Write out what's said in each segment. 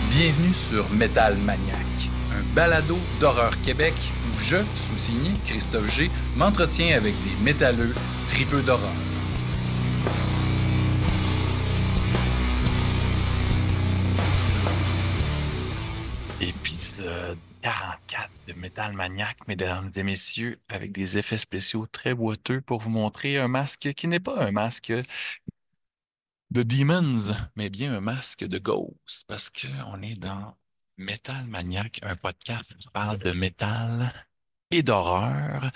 Bienvenue sur Metal Maniac, un balado d'horreur Québec où je, sous-signé Christophe G, m'entretiens avec des métalleux tripeux d'horreur. Épisode 44 de Metal Maniac, mesdames et messieurs, avec des effets spéciaux très boiteux pour vous montrer un masque qui n'est pas un masque de Demons, mais bien un masque de Ghost, parce qu'on est dans Metal Maniac, un podcast qui parle de métal et d'horreur.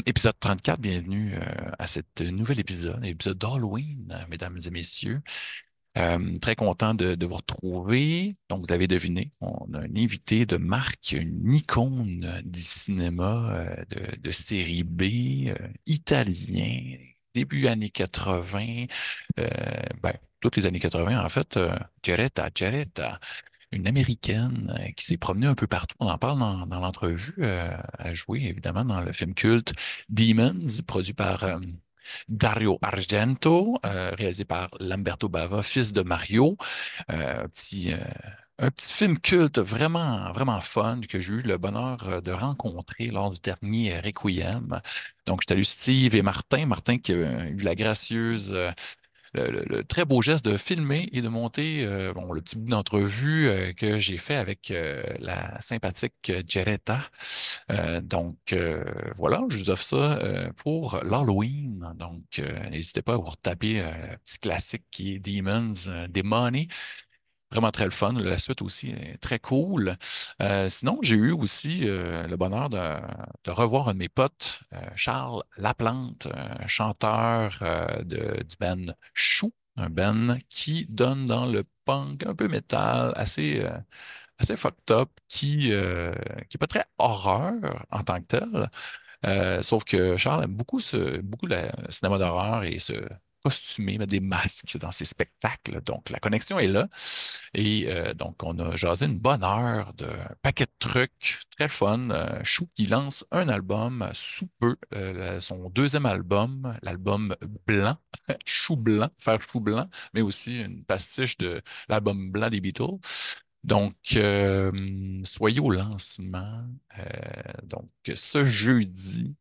Épisode 34, bienvenue à cet nouvel épisode d'Halloween, mesdames et messieurs. Très content de vous retrouver. Donc, vous l'avez deviné, on a un invité de marque, une icône du cinéma de série B, italien, début années 80, euh, toutes les années 80 en fait, Geretta, une Américaine qui s'est promenée un peu partout. On en parle dans l'entrevue, a joué évidemment dans le film culte Demons, produit par Dario Argento, réalisé par Lamberto Bava, fils de Mario. Euh, un petit, euh, un petit film culte vraiment, vraiment fun que j'ai eu le bonheur de rencontrer lors du dernier Requiem. Donc, je salue Steve et Martin. Martin qui a eu la gracieuse le très beau geste de filmer et de monter le petit bout d'entrevue que j'ai fait avec la sympathique Geretta. Voilà, je vous offre ça pour l'Halloween. Donc, n'hésitez pas à vous retaper un petit classique qui est Demons, Demony. Vraiment très le fun. La suite aussi est très cool. Sinon, j'ai eu aussi le bonheur de revoir un de mes potes, Charles Laplante, chanteur du band Chou, un band qui donne dans le punk un peu métal, assez fucked up, qui est pas très horreur en tant que tel. Sauf que Charles aime beaucoup le cinéma d'horreur et se costumer, mettre des masques dans ses spectacles. Donc, la connexion est là. Et donc, on a jasé une bonne heure de paquet de trucs très fun. Chou qui lance un album sous peu, son deuxième album, l'album Blanc, Chou Blanc, faire Chou Blanc, mais aussi une pastiche de l'album Blanc des Beatles. Donc, soyez au lancement. Donc, ce jeudi,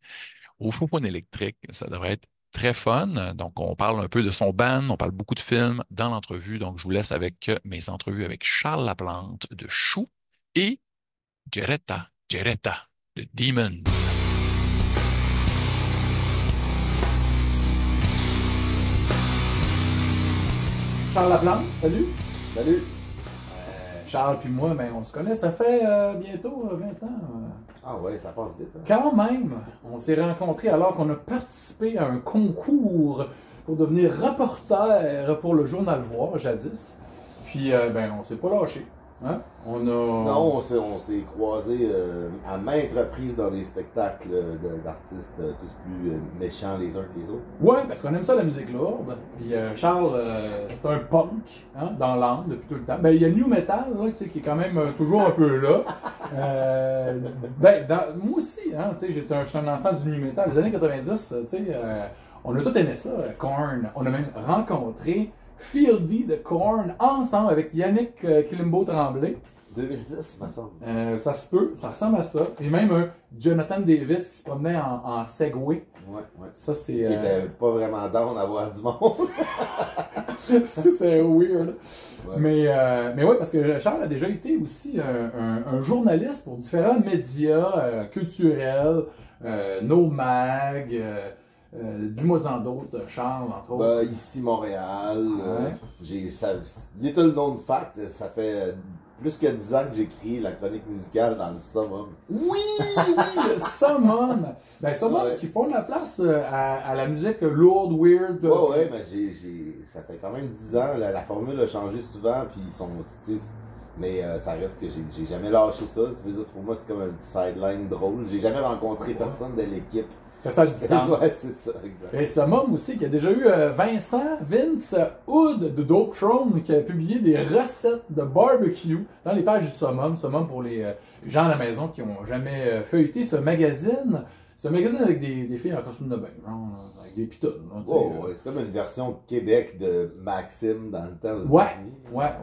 au Faux-Point électrique, ça devrait être très fun. Donc, on parle un peu de son band, on parle beaucoup de films dans l'entrevue. Donc, je vous laisse avec mes entrevues avec Charles Laplante de Chou et Geretta de Demons. Charles Laplante, salut. Salut! Charles puis moi, on se connaît, ça fait bientôt 20 ans. Ah ouais, ça passe vite. Hein? Quand même, on s'est rencontrés alors qu'on a participé à un concours pour devenir reporter pour le Journal Voir, jadis. Puis, on s'est pas lâché. Hein? Non, on s'est croisés à maintes reprises dans des spectacles d'artistes tous plus méchants les uns que les autres. Ouais, parce qu'on aime ça la musique lourde. Puis Charles, c'est un punk dans l'âme depuis tout le temps. Il y a le new metal là, qui est quand même toujours un peu là. Moi aussi, je suis un enfant du new metal. Les années 90, on a tous aimé ça, Korn. On a même rencontré Fieldy de Korn ensemble avec Yannick Kilimbo-Tremblay. 2010, me semble. Ça se peut, ça ressemble à ça. Et même un Jonathan Davis qui se promenait en Segway. Ouais. Ça, c'est. Qui était pas vraiment down à voir du monde. c'est weird. Ouais. Mais ouais, parce que Charles a déjà été aussi un journaliste pour différents médias culturels, No Mag. Dis-moi-en d'autres, Charles, entre autres. Ici, Montréal. Ouais. Little known fact, ça fait plus que 10 ans que j'écris la chronique musicale dans le Summum. Oui, le Summum! Summum Ouais. qui font la place à la musique lourde, weird. Ouais, mais ça fait quand même 10 ans. La formule a changé souvent, puis ils sont. Mais ça reste que j'ai jamais lâché ça. Tu veux dire, pour moi, c'est comme un petit sideline drôle. J'ai jamais rencontré personne de l'équipe. Fait ça à distance. Ouais, c'est ça, exact. Et Summum aussi, qui a déjà eu Vince Hood de Dope Throne, qui a publié des recettes de barbecue dans les pages du Summum. Summum pour les gens à la maison qui n'ont jamais feuilleté ce magazine. C'est un magazine avec des filles en costume de bain, genre, avec des pitounes. Là, tu sais, Ouais, c'est comme une version Québec de Maxime dans le temps aux Ouais, États-Unis.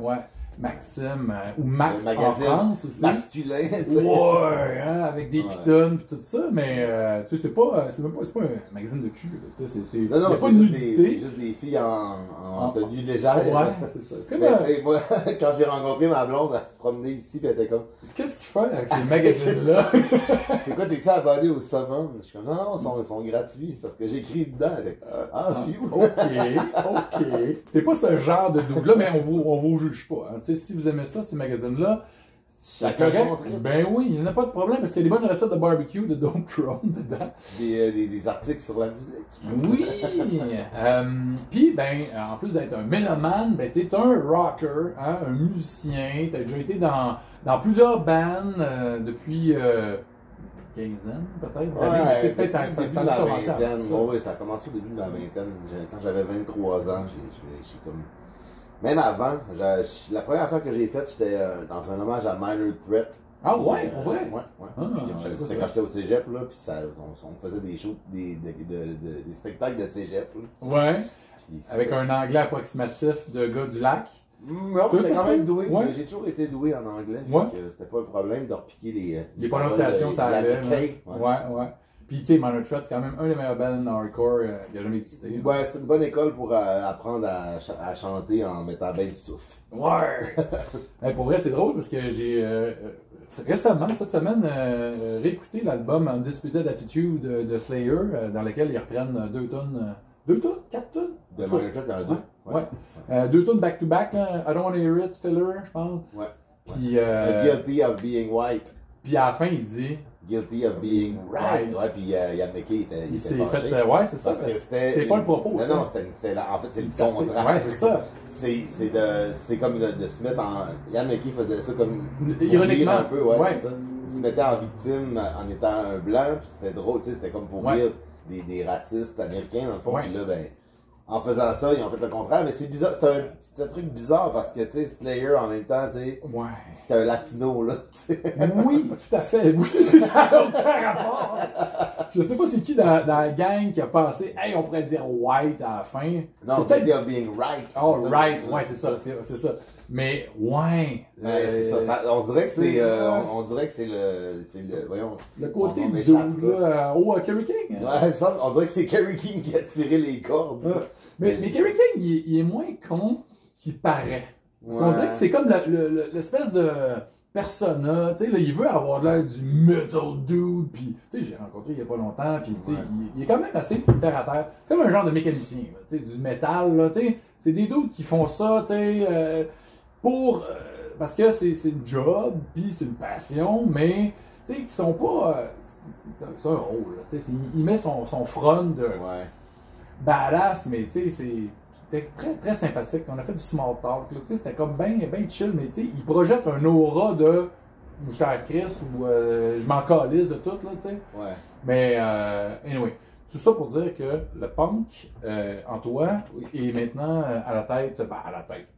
ouais. Maxime, ou Max Le en magazine France aussi. masculin, tu sais. Ouais, hein, avec des Ouais. pitounes pis tout ça, mais tu sais, c'est pas un magazine de cul, là, tu sais, c'est Non, y a pas c'est de juste, nudité. c'est juste des filles en En- tenue légère. Ouais, c'est ça. C'est Mais comme, tu sais, moi, quand j'ai rencontré ma blonde, elle se promenait ici, puis elle était comme, qu'est-ce qu'il fait avec ces magazines-là? c'est quoi, t'es-tu abonné au summum? Je suis comme, non, ils sont gratuits, c'est parce que j'écris dedans. Elle est, phew. Ok. T'es pas ce genre de double-là, mais on vous juge pas. Hein. Tu sais, si vous aimez ça, ces magazines-là, c'est Chacun correct. son trip. Ben oui, il n'y en a pas de problème, parce qu'il y a des bonnes recettes de barbecue de Dome Throne dedans. Des articles sur la musique. Oui! Puis, ben, en plus d'être un mélomane, ben, t'es un rocker, hein, un musicien. T'as déjà été dans plusieurs bands depuis quinzaine, peut-être. Ouais, peut-être depuis le début de la commencé avant vingtaine. ça. Ouais, ça a commencé au début de la vingtaine. Quand j'avais 23 ans, j'ai comme... Même avant, la première affaire que j'ai faite, j'étais dans un hommage à Minor Threat. Ah ouais, pour vrai? Ouais. Ah, je savais pas C'était ça. quand j'étais au cégep, là, puis on faisait des shows, des spectacles de cégep, là. Ouais, Puis c'est avec ça. un anglais approximatif de gars du lac. Non, Toi, j'étais pas quand ça? même doué. Ouais. J'ai toujours été doué en anglais. Ouais. Fait que c'était pas un problème de repiquer Les prononciations, ça allait. allait. Ouais. Puis, tu sais, Minor Threat, c'est quand même un des meilleurs bands hardcore qui a jamais existé. Ouais, c'est une bonne école pour apprendre à chanter en mettant bien du souffle. Ouais! Hey, pour vrai, c'est drôle parce que j'ai récemment, cette semaine, réécouté l'album Undisputed Attitude de Slayer, dans lequel ils reprennent 2 tonnes. 4 tonnes? De Minor Threat, il y en a deux. Ouais. 2 tonnes back-to-back, là. I Don't Wanna Hear It, Filler, je pense. Ouais. Puis, Guilty of being white. puis à la fin, il dit. Guilty of being right. Ouais, puis Yann McKay il Il était s'est fâché. fait. Ouais, c'est ça. Parce que c'était. C'est pas le propos. Non, tu sais. non, en fait, c'est le contraire. Ouais, c'est ça. C'est comme de se mettre en. Yann McKay faisait ça comme. pour Ironiquement. rire un peu, ouais, Ouais. c'est ça. Il se mettait en victime en étant un blanc, puis c'était drôle, tu sais, c'était comme pour Ouais. rire des racistes américains, dans le fond. Ouais. Puis là, ben. En faisant ça, ils ont fait le contraire, mais c'est bizarre, c'est un truc bizarre parce que, tu sais, Slayer, en même temps, tu sais, Ouais. c'est un latino, là, tu sais. Oui, tout à fait. Oui, ça n'a aucun rapport. Je sais pas c'est qui dans la gang qui a pensé, hey, on pourrait dire white à la fin. Non, c'est peut-être. Guilty of being right. Oh, c'est ça. right, ouais, c'est ça, c'est ça. Mais, ouais. Ouais, c'est ça, on dirait que c'est, on dirait que c'est le, voyons. Le son côté nom dude, m'échappe, là. Kerry King. hein. Ouais, il me semble, on dirait que c'est Kerry King qui a tiré les cordes. Ouais. Mais Kerry King, il est moins con qu'il paraît. Ouais. On dirait que c'est comme l'espèce de persona, tu sais, là, il veut avoir l'air du metal dude, puis, tu sais, j'ai rencontré il y a pas longtemps, puis, tu sais, Ouais. il est quand même assez terre à terre. C'est comme un genre de mécanicien, là, tu sais, du métal, là, tu sais, c'est des dudes qui font ça, tu sais, parce que c'est une job, puis c'est une passion, mais, tu sais, qui sont pas, c'est un rôle, là, tu sais, il met son front de Ouais. badass, mais tu sais, c'était très, très sympathique. On a fait du small talk, là, tu sais, c'était comme bien chill, mais tu sais, il projette un aura de je suis en crise ou je m'en calisse de tout, là, tu sais. Ouais. Mais, anyway, tout ça pour dire que le punk, en toi, est maintenant à la tête,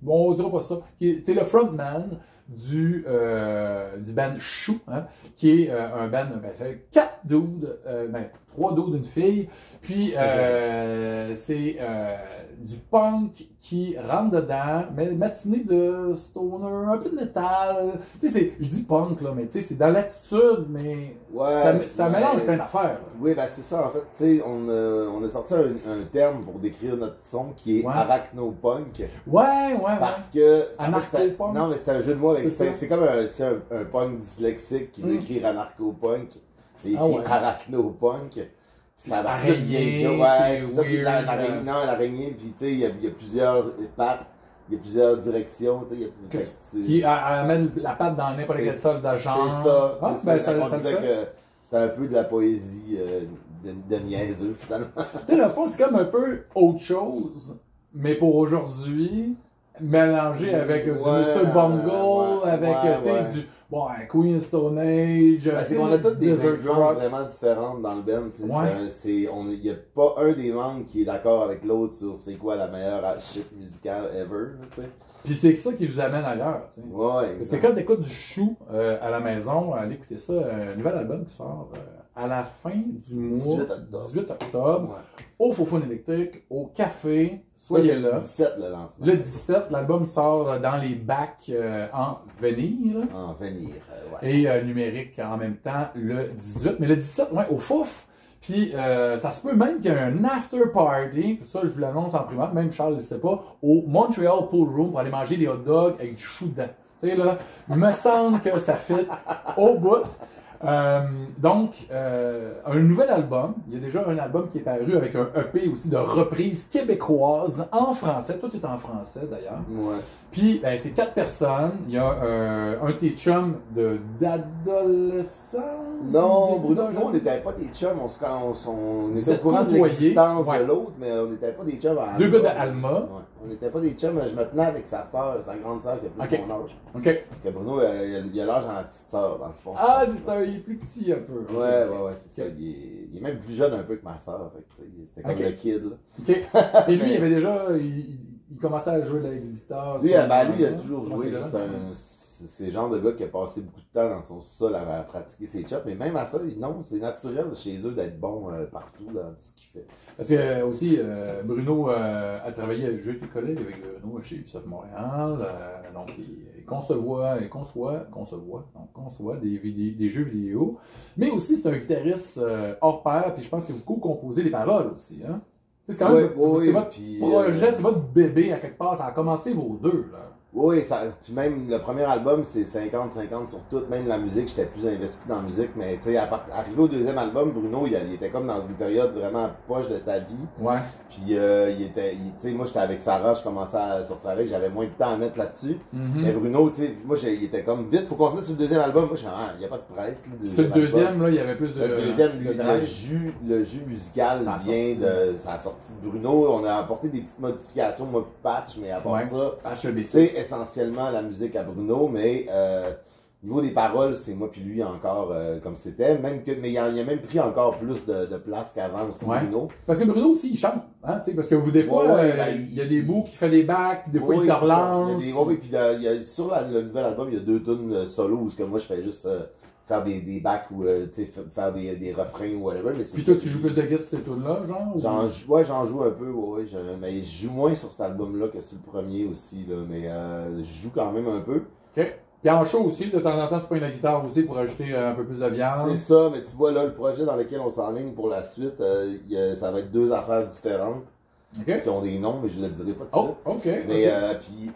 bon, on dira pas ça, t'es le frontman du band Chou, hein, qui est un band, c'est 4 dudes, 3 dudes d'une fille, puis c'est du punk qui rentre dedans, mais matinée de stoner, un peu de métal, tu sais, je dis punk, là, mais tu sais, c'est dans l'attitude, mais Ouais, ça ouais. mélange plein d'affaires, là. Oui, ben c'est ça, en fait, tu sais, on a sorti un terme pour décrire notre son qui est Ouais. arachnopunk. Ouais. Parce que. Anarcho-punk. Non, mais c'est un jeu de mots avec. C'est ça. C'est comme un punk dyslexique qui veut écrire anarcho-punk. C'est écrit Ah ouais. arachnopunk. Ça va Araignée, ouais, c'est c'est ça. Puis weird, l'araignée, puis tu sais, il y a plusieurs pattes, il y a plusieurs directions, tu sais, il y a fait que c'est- Qui amène la patte dans n'importe quel sol de genre. C'est ça. Ah, c'est ben ça. ça On le disait fait. que c'était un peu de la poésie de niaiseux, finalement. Tu sais, dans le fond, c'est comme un peu autre chose, mais pour aujourd'hui, mélangé avec du Ouais, Mr. Bungle, ouais, avec, ouais, tu sais, ouais. du Queen Stone Age, Ben, c'est qu'on a toutes des Desert influences Rock. vraiment différentes dans le band. Tu sais. Ouais. Il n'y a pas un des membres qui est d'accord avec l'autre sur c'est quoi la meilleure shit musicale ever. Tu sais. Puis c'est ça qui vous amène ailleurs, tu sais. Ouais, Parce que quand t'écoutes du chou à la maison, allez écouter ça, un nouvel album qui sort à la fin du mois 18 octobre Ouais. au Faux-Foun électrique, au café. Ça, Soyez c'est le là. 17 le lancement. Le 17, l'album sort dans les bacs en vinyle En venir, ouais. et numérique en même temps le 18. Mais le 17, ouais, au Fouf. Puis ça se peut même qu'il y ait un after party, puis ça je vous l'annonce en primaire, même Charles ne le sait pas, au Montreal Pool Room pour aller manger des hot dogs avec du chou dedans. Tu sais là, il me semble que ça fit au bout. Donc, un nouvel album. Il y a déjà un album qui est paru avec un EP aussi de reprises québécoises en français. Tout est en français d'ailleurs. Ouais. Puis, ben, c'est 4 personnes. Il y a un de tes chums d'adolescence. Non, début Bruno, d'âge. nous, on n'était pas des chums. On Vous était au êtes courant de côtoyés, l'existence ouais. de l'autre, mais on n'était pas des chums à Deux Alma. gars d'Alma. Ouais. On n'était pas des chums. Je me tenais avec sa sœur, sa grande sœur qui a plus Ok. mon âge. OK. Parce que Bruno, il a l'âge de ma petite sœur, dans le fond. Ah, il est plus petit un peu. Ouais, c'est ça. Il est même plus jeune un peu que ma sœur. Fait que, tu sais, c'était comme Ok. le kid, là. OK. Et lui, il avait déjà... Il commençait à jouer de la guitare. Lui, il a toujours Comment joué. c'est là. ça? C'est le genre de gars qui a passé beaucoup de temps dans son sol à pratiquer ses chops. Mais même à ça, non, c'est naturel chez eux d'être bon partout dans tout ce qu'il fait. Parce que aussi, Bruno a travaillé, j'ai été collègue avec Bruno chez Ubisoft Montréal. Donc, il conçoit des jeux vidéo. Mais aussi, c'est un guitariste hors pair. Puis je pense que vous co-composez les paroles aussi. Hein? C'est quand même c'est votre puis, projet, c'est votre bébé à quelque part. Ça a commencé vos deux. Là. Oui, puis même le premier album, c'est 50-50 sur tout. Même la musique, j'étais plus investi dans la musique. Mais tu sais, arrivé au deuxième album, Bruno, il était comme dans une période vraiment poche de sa vie. Ouais. Puis tu sais, moi j'étais avec Sarah, je commençais à sortir avec, j'avais moins de temps à mettre là-dessus. Mais Bruno, tu sais, moi il était comme vite, faut qu'on se mette sur le deuxième album. Moi je suis il n'y a pas de presse. Sur le deuxième, là, il y avait plus de. Le deuxième, de le drive. jus musical Ça a vient sorti. ça a sorti de Bruno. On a apporté des petites modifications, moi puis Patch, mais à part Ouais. ça, HEB6. c'est essentiellement la musique à Bruno, mais niveau des paroles, c'est moi puis lui encore comme c'était. Mais il a même pris encore plus de place qu'avant aussi, Ouais. Bruno. Parce que Bruno aussi, il chante. Hein, tu sais, parce que vous, des fois, il y a des bouts qui fait des backs, des fois il te c'est ça. relance. Il y a sur le nouvel album, il y a 2 tunes solo où que moi je fais juste faire des backs ou tu sais, faire des refrains ou whatever. Mais Puis toi, tu joues plus de guitare sur ces tunes-là, genre? J'en joue un peu, mais je joue moins sur cet album-là que sur le premier aussi, là, mais je joue quand même un peu. OK. Puis en show aussi, de temps en temps, tu prends la guitare aussi pour ajouter un peu plus de viande. C'est ça, mais tu vois là, le projet dans lequel on s'enligne pour la suite, ça va être 2 affaires différentes OK. qui ont des noms, mais je ne le dirai pas tout de Oh, suite. OK. Mais OK. puis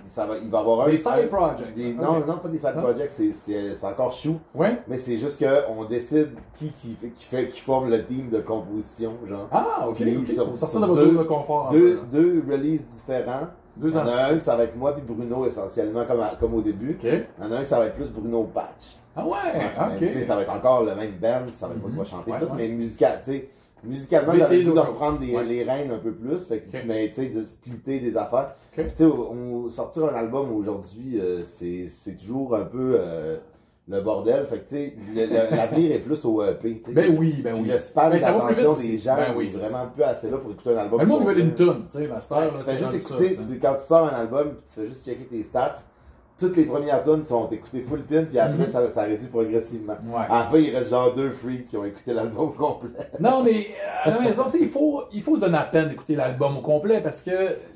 il va y avoir Des side projects. Non, OK. non, pas des side Non? projects, c'est encore chou. Ouais. Mais c'est juste qu'on décide qui forme le team de composition, genre. Ah, OK. Puis OK. sur- Pour sortir sur de votre deux- zone de confort. un peu, là. Deux releases différents. Deux Il y en a entités. un que ça va être moi puis Bruno essentiellement comme au début. OK. Il y en a un que ça va être plus Bruno Patch. Ah ouais, Mais, tu sais, OK. ça va être encore le même band, ça va être moi qui va chanter Ouais, tout, ouais. mais musicalement, Mais j'avais c'est le goût de d'autres reprendre choses. Ouais. les rênes un peu plus, fait que, Ok. mais tu sais, de splitter des affaires. Ok. Puis tu sais, sortir un album aujourd'hui, c'est toujours un peu le bordel, fait que tu sais, l'avenir est plus au EP, tu sais. Ben oui, ben Puis oui. le span Ben, ça va plus d'attention vite des aussi. gens Ben oui, est c'est vraiment plus assez là pour écouter un album. Mais le monde veut complet. une toune, tu sais, la star. Ouais, là, tu c'est fais juste rendu écouter, ça, quand tu sors un album, puis tu fais juste checker tes stats, toutes les premières tunes sont écoutées full pin, puis après ça réduit progressivement. Ouais. À la fin, il reste genre 2 freaks qui ont écouté l'album complet. Non, mais à la maison, tu sais, il faut se donner la peine d'écouter l'album au complet parce que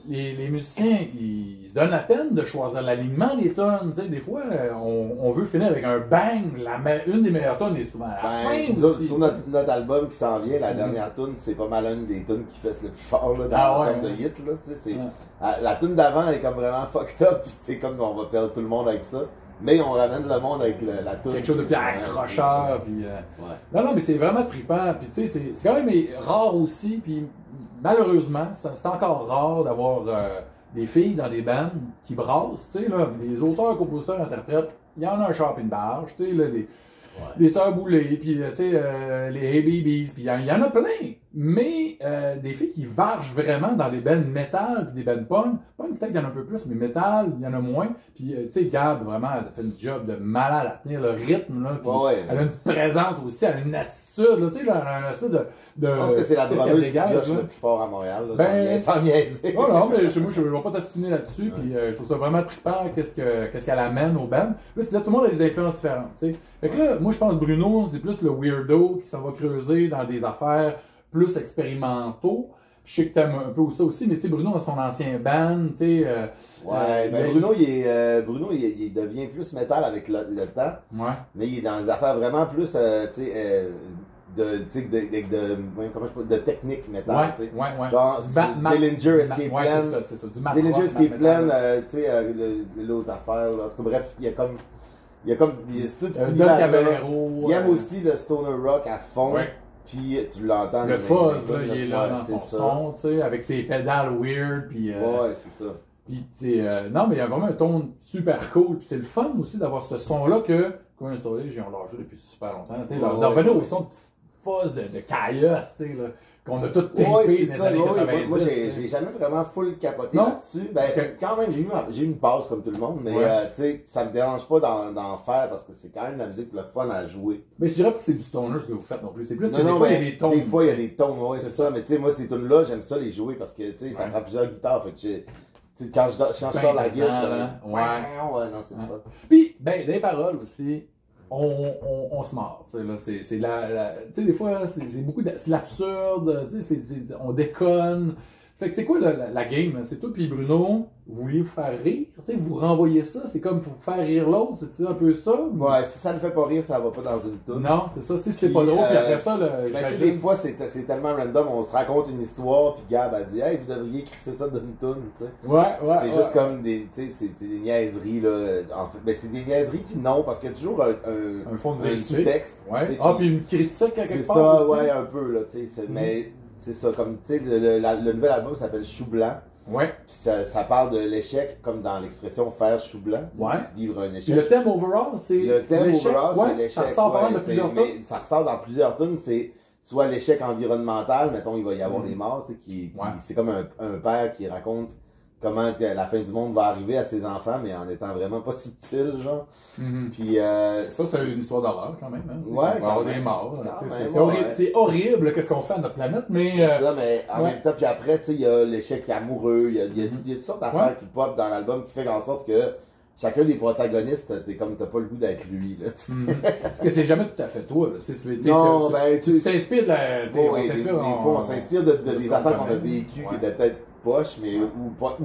les musiciens, ils se donnent la peine de choisir l'alignement des tonnes. Tu sais, des fois, on veut finir avec un bang. Une des meilleures tonnes est souvent à la fin Nous autres, aussi. sur notre album qui s'en vient, la dernière tune, c'est pas mal une des tunes qui fait le plus fort là, dans Ah le ouais, terme de hit. Là, tu sais, c'est- Ouais. La tune d'avant est comme vraiment fucked up, puis c'est comme on va perdre tout le monde avec ça. Mais on ramène le monde avec la tune. Quelque chose de plus Ouais, accrocheur. Puis, Ouais. Non, mais c'est vraiment trippant. Puis, tu sais, c'est quand même rare aussi. Puis, malheureusement, c'est encore rare d'avoir des filles dans des bandes qui brassent. Tu sais, là, les auteurs, compositeurs, interprètes, il y en a un char et une barge. Tu sais, là, les Sœurs Boulay, puis, tu sais, les Hey Babies, puis il y en a plein. Mais des filles qui vargent vraiment dans des bands métal puis des bands punk, peut-être qu'il y en a un peu plus, mais métal, il y en a moins. Puis, tu sais, Gab, vraiment, elle a fait un job de malade à tenir le rythme, là. Puis Ouais, elle a une présence aussi, elle a une attitude, là, tu sais, là, elle a une espèce de Je pense que c'est la qu'est-ce qu'elle drameuse qui dégage, cloche là. le plus fort à Montréal, là, Ben, sans niaiser. Oh non, mais moi, je ne vais pas t'astiner là-dessus, puis je trouve ça vraiment trippant, qu'est-ce qu'elle amène au band. Là, tu disais, tout le monde a des influences différentes, tu sais. Fait que là, moi, je pense que Bruno, c'est plus le weirdo qui s'en va creuser dans des affaires plus expérimentaux. Je sais que t'aimes un peu ça aussi, mais tu sais, Bruno, dans son ancien band, tu sais... Bruno, il devient plus métal avec le temps, Ouais. mais il est dans des affaires vraiment plus, de technique métal, Ouais, tu sais. ouais. Genre, Dillinger Escape Ouais, Plan. c'est ça. Du mat Dillinger rock, Escape mat Plan, metal. tu sais, l'autre affaire, là. En tout cas, bref, il y a tout cet Doc univers-là. Caballero. Il aime aussi le stoner rock à fond. Ouais. Puis tu l'entends. Le fuzz, là, il est là ouais, dans c'est son ça. son, tu sais, avec ses pédales weird, puis... Ouais, c'est ça. Puis, non, mais il y a vraiment un ton super cool. Puis c'est le fun aussi d'avoir ce son-là que, comme un story, j'ai lâché depuis super longtemps. Tu sais, Ouais, d'en revenir au son de fuzz de Kaios, tu sais, là, qu'on a tout Ouais, trippé c'est dans les ça. années Ouais, 90. moi, tu sais. j'ai jamais vraiment full capoté Non? là-dessus. Ben, Ok. quand même, j'ai eu une pause comme tout le monde, mais Ouais. tu sais, ça me dérange pas d'en faire parce que c'est quand même de la musique le fun à jouer. Mais je dirais pas que c'est du stoner ce que vous faites non plus. C'est plus que Non, des non, fois, il y mais a des tons. des fois, il y a tu sais. des tons, ouais, c'est ça. Mais tu sais, moi, ces tunes-là, j'aime ça les jouer parce que, tu sais, ça Ouais. prend plusieurs guitares. Fait que tu sais, quand je sors la pesant, guitare, là. ouais, non, c'est le Ouais. fun. Puis, ben, des paroles aussi, on se marre, tu sais, là, c'est tu sais, des fois, c'est beaucoup c'est l'absurde, tu sais, on déconne. Fait que c'est quoi la game, là? C'est toi puis Bruno, vous vouliez vous faire rire, tu sais, vous renvoyez ça, c'est comme pour faire rire l'autre, c'est un peu ça? ou- Ouais, si ça ne fait pas rire, ça va pas dans une tune. Non, c'est ça, si c'est Puis, pas drôle, puis après ça, Ben, tu sais, j'imagine... des fois, c'est tellement random, on se raconte une histoire, puis Gab a dit, hey, vous devriez crisser ça d'une tune, tu sais. Ouais, C'est juste comme des, tu sais, c'est des niaiseries, là. En fait, ben, c'est des niaiseries, puis non, parce qu'il y a toujours un fond de un vérité. sous-texte. Ouais. tu sais, Ah, puis une critique à c'est quelque part ça, aussi. ouais, un peu, là, tu sais. Mais c'est ça, comme, tu sais, le nouvel album s'appelle Chou Blanc, Ouais. puis ça parle de l'échec, comme dans l'expression faire chou blanc, tu sais, Ouais. vivre un Puis échec. le thème overall, c'est Le thème l'échec. overall, Ouais, c'est l'échec. ça ressort pas mal de c'est- plusieurs mais tunes. ça ressort dans plusieurs tunes, c'est soit l'échec environnemental, mettons, il va y avoir des morts, tu sais, Ouais. c'est comme un père qui raconte comment la fin du monde va arriver à ses enfants, mais en étant vraiment pas subtil, genre. Mhm. Puis, Ça, c'est une histoire d'horreur quand même. Hein, tu sais, Ouais, il va y avoir quand des même. morts. Quand Tu sais, même, c'est ouais. horrible, c'est horrible qu'est-ce qu'on fait à notre planète, mais c'est ça, mais en ouais. même temps, puis après, tu sais, il y a l'échec amoureux, il y a toutes sortes d'affaires Ouais. qui pop dans l'album qui fait en sorte que chacun des protagonistes, t'as pas le goût d'être lui, là, tu sais. parce que c'est jamais tout à fait toi. Là, tu sais, Non, ben, tu t'inspires de la. Tu sais, Ouais, on des s'inspire. fois, on s'inspire de des affaires qu'on a vécues qui étaient peut-être poches, mais ou pas.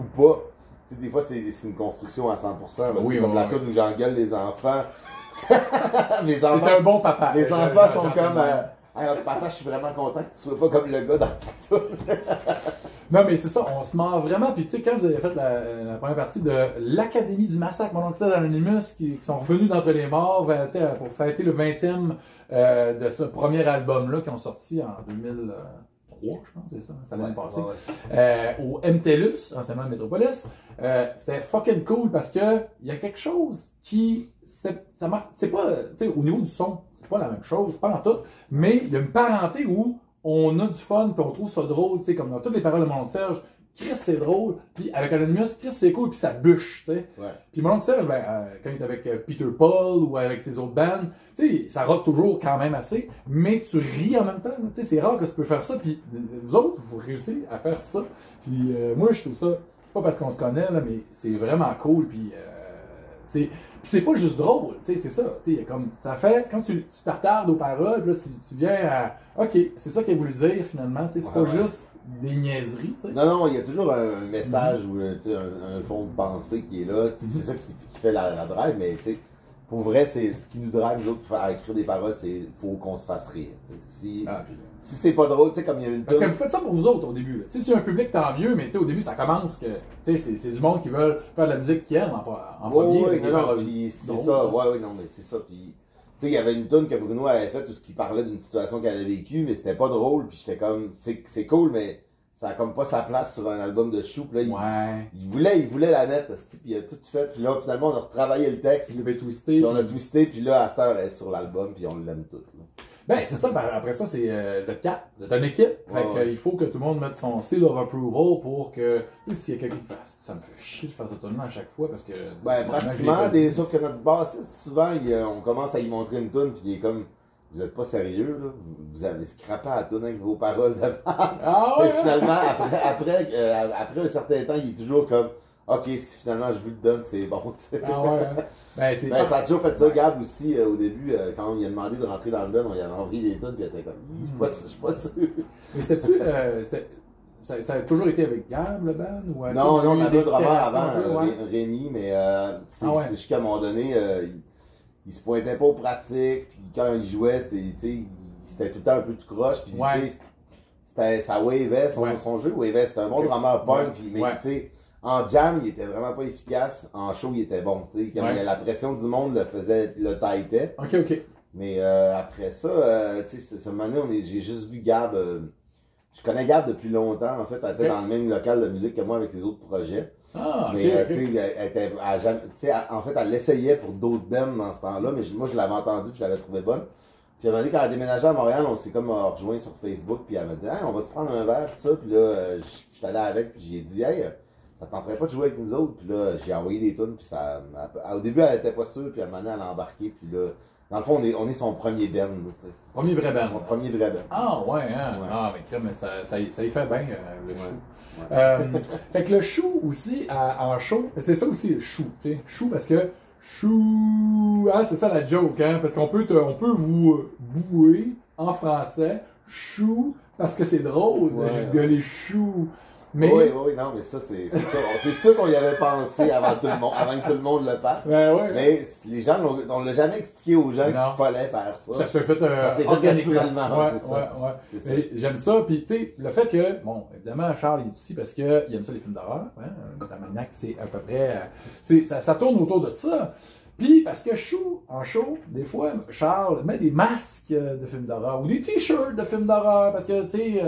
Tu sais, des fois, c'est une construction à 100%. Là, Oui, tu sais, comme ouais, la ouais. toune où j'engueule les enfants. Les C'est enfants, un bon papa. les enfants sont comme. J'entends. Hey, papa, je suis vraiment content que tu sois pas comme le gars dans ta toune. Non, mais c'est ça, on se marre vraiment. Puis tu sais, quand vous avez fait la première partie de l'Académie du Massacre, mon oncle Anonymous, qui sont revenus d'entre les morts tu sais, pour fêter le 20e de ce premier album-là, qui ont sorti en 2003, je pense, c'est ça, c'est l'année passée. Au MTLUS, anciennement Metropolis. C'était fucking cool parce que il y a quelque chose qui. Ça marque. C'est pas. Tu sais, au niveau du son, c'est pas la même chose, pas en tout. Mais il y a une parenté où on a du fun, puis on trouve ça drôle, tu sais, comme dans toutes les paroles de mon oncle Serge. Chris, c'est drôle. Puis avec Anonymous, Chris, c'est cool, puis ça bûche, tu sais. Ouais. Puis mon oncle Serge, ben, quand il est avec Peter Paul ou avec ses autres bands, tu sais, ça rock toujours quand même assez, mais tu ris en même temps. Tu sais, c'est rare que tu peux faire ça. Puis vous autres, vous réussissez à faire ça. Puis moi, je trouve ça, c'est pas parce qu'on se connaît, là, mais c'est vraiment cool. Puis c'est pas juste drôle, tu sais, c'est ça. Tu sais, comme, ça fait, quand tu t'attardes aux paroles, puis là, tu viens à, OK, c'est ça qu'il a voulu dire finalement, tu sais, c'est Ouais, pas ouais. juste des niaiseries, tu sais. Non, il y a toujours un message ou tu sais, un fond de pensée qui est là. Tu sais, c'est ça qui fait la drive, mais tu sais, pour vrai, c'est ce qui nous drive, nous autres, pour faire écrire des paroles, c'est faut qu'on se fasse rire. Tu sais. Si c'est pas drôle, tu sais, comme il y a une Parce que tune- vous faites ça pour vous autres au début. Là. Si c'est un public, tant mieux, mais tu sais, au début, ça commence que c'est du monde qui veulent faire de la musique qu'ils aiment en premier. Ouais, avec des non, paroles puis c'est drôles, ça, hein. ouais, non, mais c'est ça, puis tu sais, il y avait une tune que Bruno avait faite où ce qui parlait d'une situation qu'elle avait vécue, mais c'était pas drôle, puis j'étais comme, c'est cool, mais ça a comme pas sa place sur un album de chou, puis là, Ouais. il voulait la mettre, puis il a tout fait, puis là, finalement, on a retravaillé le texte, Il devait twister. puis on a twisté, puis là, à cette heure, elle est sur l'album, puis on l'aime toute, là. Ben, c'est ça. Ben, après ça, c'est vous êtes quatre. Vous êtes une équipe. Fait Ouais, que, ouais. il faut que tout le monde mette son seal of approval pour que, tu sais, s'il y a quelqu'un qui fait, ça me fait chier de faire ça totalement à chaque fois parce que. Ben, pratiquement, sauf que notre bassiste, souvent, on commence à y montrer une tune, puis il est comme, vous êtes pas sérieux, là. Vous avez scrappé à la toune avec vos paroles de merde. Ah Et ouais? finalement, après un certain temps, il est toujours comme, ok, si finalement je vous le donne, c'est bon, tu sais. Ah ouais. Ben, c'est Ben, ça a toujours fait ça, Gab aussi, au début, quand on lui a demandé de rentrer dans le band, on lui avait envoyé des tunes, puis il était comme, je suis pas sûr. Mais c'était-tu. Ça a toujours été avec Gab, le band? Ou, Non, il y a on eu avait des un drummer itérations avant, un peu, ouais? Rémi, mais c'est jusqu'à un moment donné, il se pointait pas aux pratiques, puis quand il jouait, c'était tout le temps un peu tout croche, puis Ouais. ça wavait, Ouais. son jeu wavait, c'était un bon drummer punk, Ouais. puis, mais Ouais. tu sais, en jam, il était vraiment pas efficace, en show, il était bon, tu sais, quand Ouais. la pression du monde le tightait, Ok. mais après ça, tu sais, ce moment j'ai juste vu Gab, je connais Gab depuis longtemps, en fait, elle était Ok. dans le même local de musique que moi avec ses autres projets. Ah, ok. Mais ok. tu sais, en fait, elle l'essayait pour d'autres bands dans ce temps-là, mais moi je l'avais entendue puis je l'avais trouvée bonne. Puis elle m'a dit quand elle a déménagé à Montréal, on s'est comme rejoint sur Facebook, puis elle m'a dit hey, on va se prendre un verre, tout ça. Puis là, je suis allé avec, puis j'ai dit hey, ça tenterait pas de jouer avec nous autres. Puis là, j'ai envoyé des tunes, puis au début elle était pas sûre, puis à un moment donné, elle a embarqué, puis là, dans le fond, on est son premier band, tu sais. Premier vrai band. Mon premier vrai band. Ah, ouais, hein. Ouais. Ah, mais crème, ça y fait bien, le Ouais. chou. Ouais. Fait que le chou aussi, en show, c'est ça aussi le chou, tu sais. Chou parce que chou, ah, c'est ça la joke, hein, parce qu'on peut vous bouer en français, chou, parce que c'est drôle Ouais, de les choux. Mais, Oui, non, mais ça, c'est ça. C'est sûr qu'on y avait pensé avant que tout le monde le fasse. ben ouais, Mais les gens, on l'a jamais expliqué aux gens Non. qu'il fallait faire ça. ça s'est fait, Ça s'est fait organiquement. naturellement, Ouais, c'est ça. ouais. C'est ça. Mais j'aime ça, puis tu sais, le fait que, bon, évidemment, Charles est ici parce qu'il aime ça les films d'horreur, hein, Métamaniac, c'est à peu près, ça tourne autour de ça. Puis, parce que en show, des fois, Charles met des masques de films d'horreur ou des t-shirts de films d'horreur, parce que, tu sais,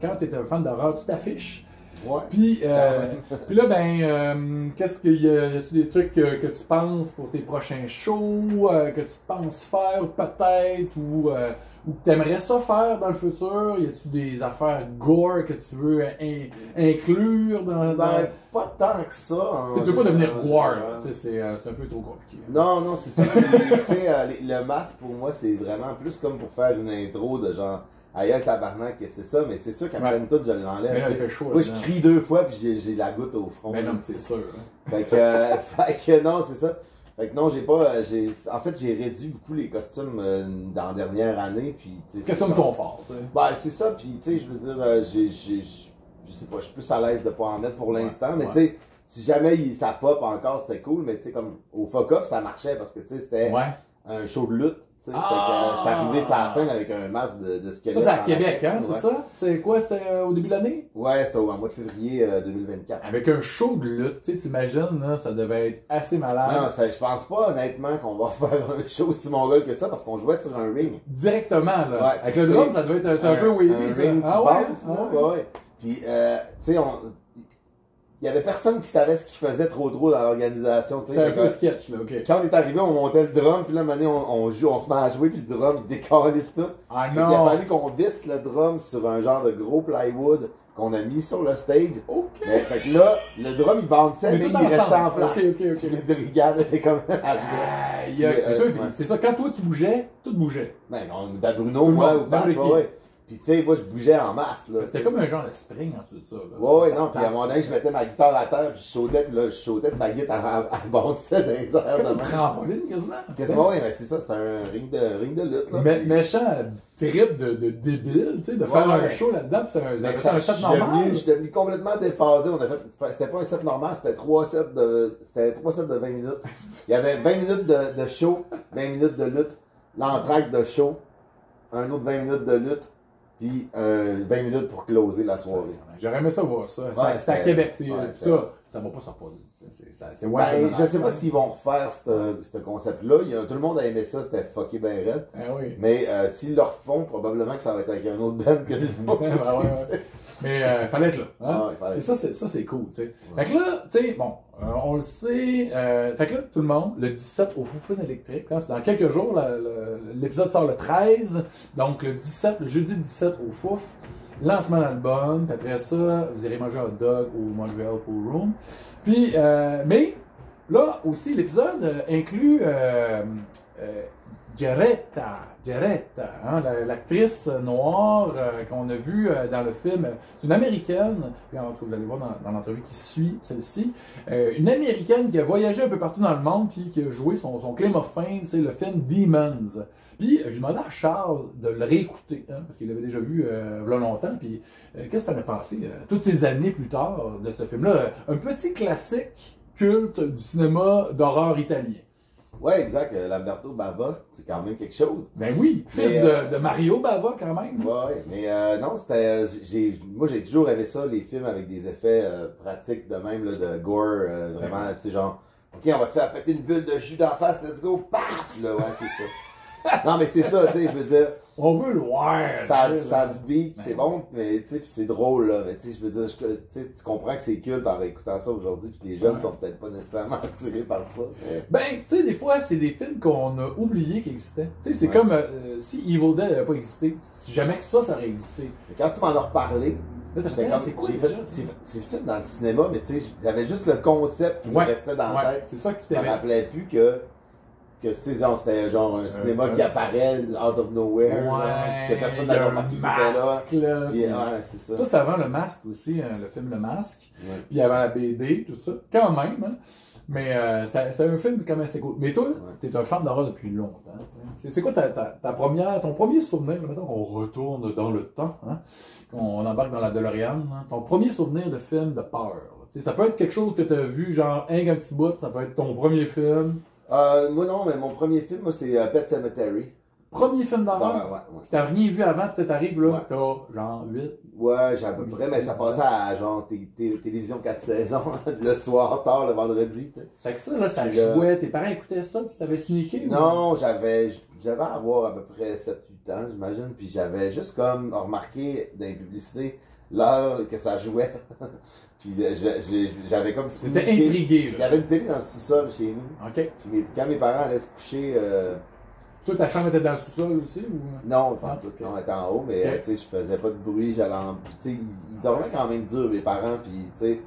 quand tu es un fan d'horreur, tu t'affiches. Ouais. Puis, Quand même. puis là, qu'est-ce qu'il y a? Y a-tu des trucs que tu penses pour tes prochains shows, que tu penses faire peut-être, ou que tu aimerais ça faire dans le futur? Y a-tu des affaires gore que tu veux inclure dans. Ben, pas tant que ça. Tu sais, tu veux pas devenir gore, général. là, tu sais, c'est un peu trop compliqué. Non, c'est ça. Puis, tu sais, le masque, pour moi, c'est vraiment plus comme pour faire une intro de genre, aïe, tabarnak, c'est ça, mais c'est sûr qu'après Ouais. une toute, je l'enlève. Mais là, tu il sais. fait chaud. Moi, je là-dedans. crie 2 fois, puis j'ai la goutte au front. Ben non, mais c'est sûr. hein. Fait que non, c'est ça. Fait que non, en fait, j'ai réduit beaucoup les costumes dans la dernière année, puis tu sais. Question de confort, tu sais. Ben, c'est ça, puis tu sais, je veux dire, je sais pas, je suis plus à l'aise de pas en mettre pour l'instant, mais ouais. tu sais, si jamais ça pop encore, c'était cool, mais tu sais, comme au Fuck Off, ça marchait parce que tu sais, c'était Ouais. un show de lutte, tu sais. Ah! Fait que j'étais arrivé sur la scène avec un masque de squelette. Ça, c'est à en Québec, hein, latex, c'est ouais. ça? C'est quoi? C'était au début de l'année? Ouais, c'était au mois de février 2024. Avec un show de lutte, tu sais, t'imagines, là, ça devait être assez malade. Non, je pense pas honnêtement qu'on va faire un show aussi mongol que ça parce qu'on jouait sur un ring. Directement, là. Ouais, Avec puis le tu drum, sais, ça devait être c'est un peu wavy, ça. ring Ah qui ouais? bounce, Ah là, ouais. ouais. Puis, tu sais, il y avait personne qui savait ce qu'il faisait trop dans l'organisation, tu sais. C'est un Fait peu que sketch, là, ok. quand on est arrivé, on montait le drum, puis là, maintenant, on joue, on se met à jouer, puis le drum, il décalisse tout. Ah Fait qu'il a non! fallu qu'on visse le drum sur un genre de gros plywood qu'on a mis sur le stage. Ok! Mais, fait que là, le drum, il bounçait, mais tout il restait ensemble. en place. Ok, ok, Puis ok. les brigades étaient comme à jouer. Aïe, Puis, mais toi, ouais. c'est ça, quand toi tu bougeais, tout bougeait. Ben, on Dan Bruno, Tout le moi, monde, ou Patch, n'importe qui. ouais. Puis tu sais, moi, je bougeais en masse, là. C'était comme un genre de spring en dessous de ça, là. Ouais, Ça non, puis à un tape. moment donné, je mettais ma guitare à terre, puis je sautais, puis là, je sautais, puis ma guitare, elle bondissait dans les airs Comme de une même. trampoline, quasiment. Quasiment, ouais, mais c'est ça, c'était un ring de lutte, là. Méchant trip de débile, tu sais, de faire Ouais. un show là-dedans, puis c'est un, Mais un set je normal. suis devenu complètement déphasé. C'était pas un set normal, c'était 3 sets de 20 minutes. Il y avait 20 minutes de show, 20 minutes de lutte, l'entracte de show, un autre 20 minutes de lutte, puis 20 minutes pour closer la soirée. J'aurais aimé ça voir ça. Ouais, C'était à c'était- Québec, ouais, ça va pas se reposer. C'est Ben, je sais pas s'ils vont refaire ce concept-là. Tout le monde a aimé ça, c'était fucké ben raide. Ah oui. Mais s'ils le refont, probablement que ça va être avec un autre band que les autres Ben, aussi, ouais, tu sais. Mais fallait être là. Hein? Ah, il fallait Et ça, c'est cool, tu sais. Fait que là, tu sais, bon, on le sait. Fait que là, tout le monde, le 17 au Foufoune électrique, hein, c'est dans quelques jours, l'épisode sort le 13. Donc, le jeudi 17 au Fouf, lancement d'album. Puis après ça, vous irez manger un hot dog au Montreal Pool Room. Puis, mais là aussi, l'épisode inclut Geretta, hein, l'actrice noire qu'on a vue dans le film. C'est une Américaine, puis en tout cas, vous allez voir dans l'entrevue qui suit celle-ci, une Américaine qui a voyagé un peu partout dans le monde, puis qui a joué son claim of fame, c'est le film Demons. Puis je demandais à Charles de le réécouter, hein, parce qu'il l'avait déjà vu il y a longtemps, puis qu'est-ce que t'en as pensé toutes ces années plus tard de ce film-là? Un petit classique culte du cinéma d'horreur italien. Ouais, exact. Lamberto Bava, c'est quand même quelque chose. Ben oui, fils de Mario Bava quand même. Ouais, mais non, c'était. Moi, j'ai toujours aimé ça, les films avec des effets pratiques de même, là, de gore, vraiment, tu sais, genre, OK, on va te faire péter une bulle de jus d'en face, let's go, paf! Là, ouais, c'est ça. Non, mais c'est ça, tu sais, je veux dire. On veut le voir. Ça a du beat, c'est bon, mais tu sais, puis c'est drôle, là. Mais tu sais, je veux dire, tu comprends que c'est culte en réécoutant ça aujourd'hui, puis les jeunes sont peut-être pas nécessairement attirés par ça. Ben, tu sais, des fois, c'est des films qu'on a oublié qu'ils existaient. Tu sais, c'est comme si Evil Dead n'avait pas existé. Si jamais que ça aurait existé. Mais quand tu m'en as reparlé, c'est quoi c'est le film dans le cinéma, mais tu sais, j'avais juste le concept qui me restait dans la tête. C'est ça qui Je me rappelais plus que c'était genre un cinéma qui apparaît out of nowhere, genre, que personne n'avait remarqué qu'il était là. Puis, ouais, c'est ça. Ça, c'est avant le Masque aussi, hein, le film Le Masque. Puis avant la BD, tout ça. Quand même, hein. Mais c'était un film quand même assez cool. Mais toi, t'es un fan d'horreur depuis longtemps. C'est quoi ton premier souvenir, mettons qu'on retourne dans le temps, hein, qu'on embarque dans la DeLorean, hein, ton premier souvenir de film de peur? Ça peut être quelque chose que t'as vu, genre un petit bout, ça peut être ton premier film. Moi non, mais mon premier film, moi, c'est Pet Sematary. Premier film d'horreur? Ouais. T'as rien vu avant, peut-être t'arrives là, t'as genre 8. Ouais, j'ai à peu près, mais ça passait à genre télévision 4 saisons, le soir, tard, le vendredi, tu sais. Fait que ça, là, ça jouait, tes parents écoutaient ça, tu t'avais sneaké? Non, j'avais à avoir à peu près 7-8 ans, j'imagine, puis j'avais juste comme remarqué dans les publicités l'heure que ça jouait. Puis j'avais comme si c'était intrigué, là. Il y avait une télé dans le sous-sol chez nous. OK. Puis quand mes parents allaient se coucher. Toi, ta chambre était dans le sous-sol aussi? Ou... Non, pas tout. On était en haut, mais tu sais, je faisais pas de bruit. J'allais en. Tu sais, ils dormaient quand même dur, mes parents. Puis, tu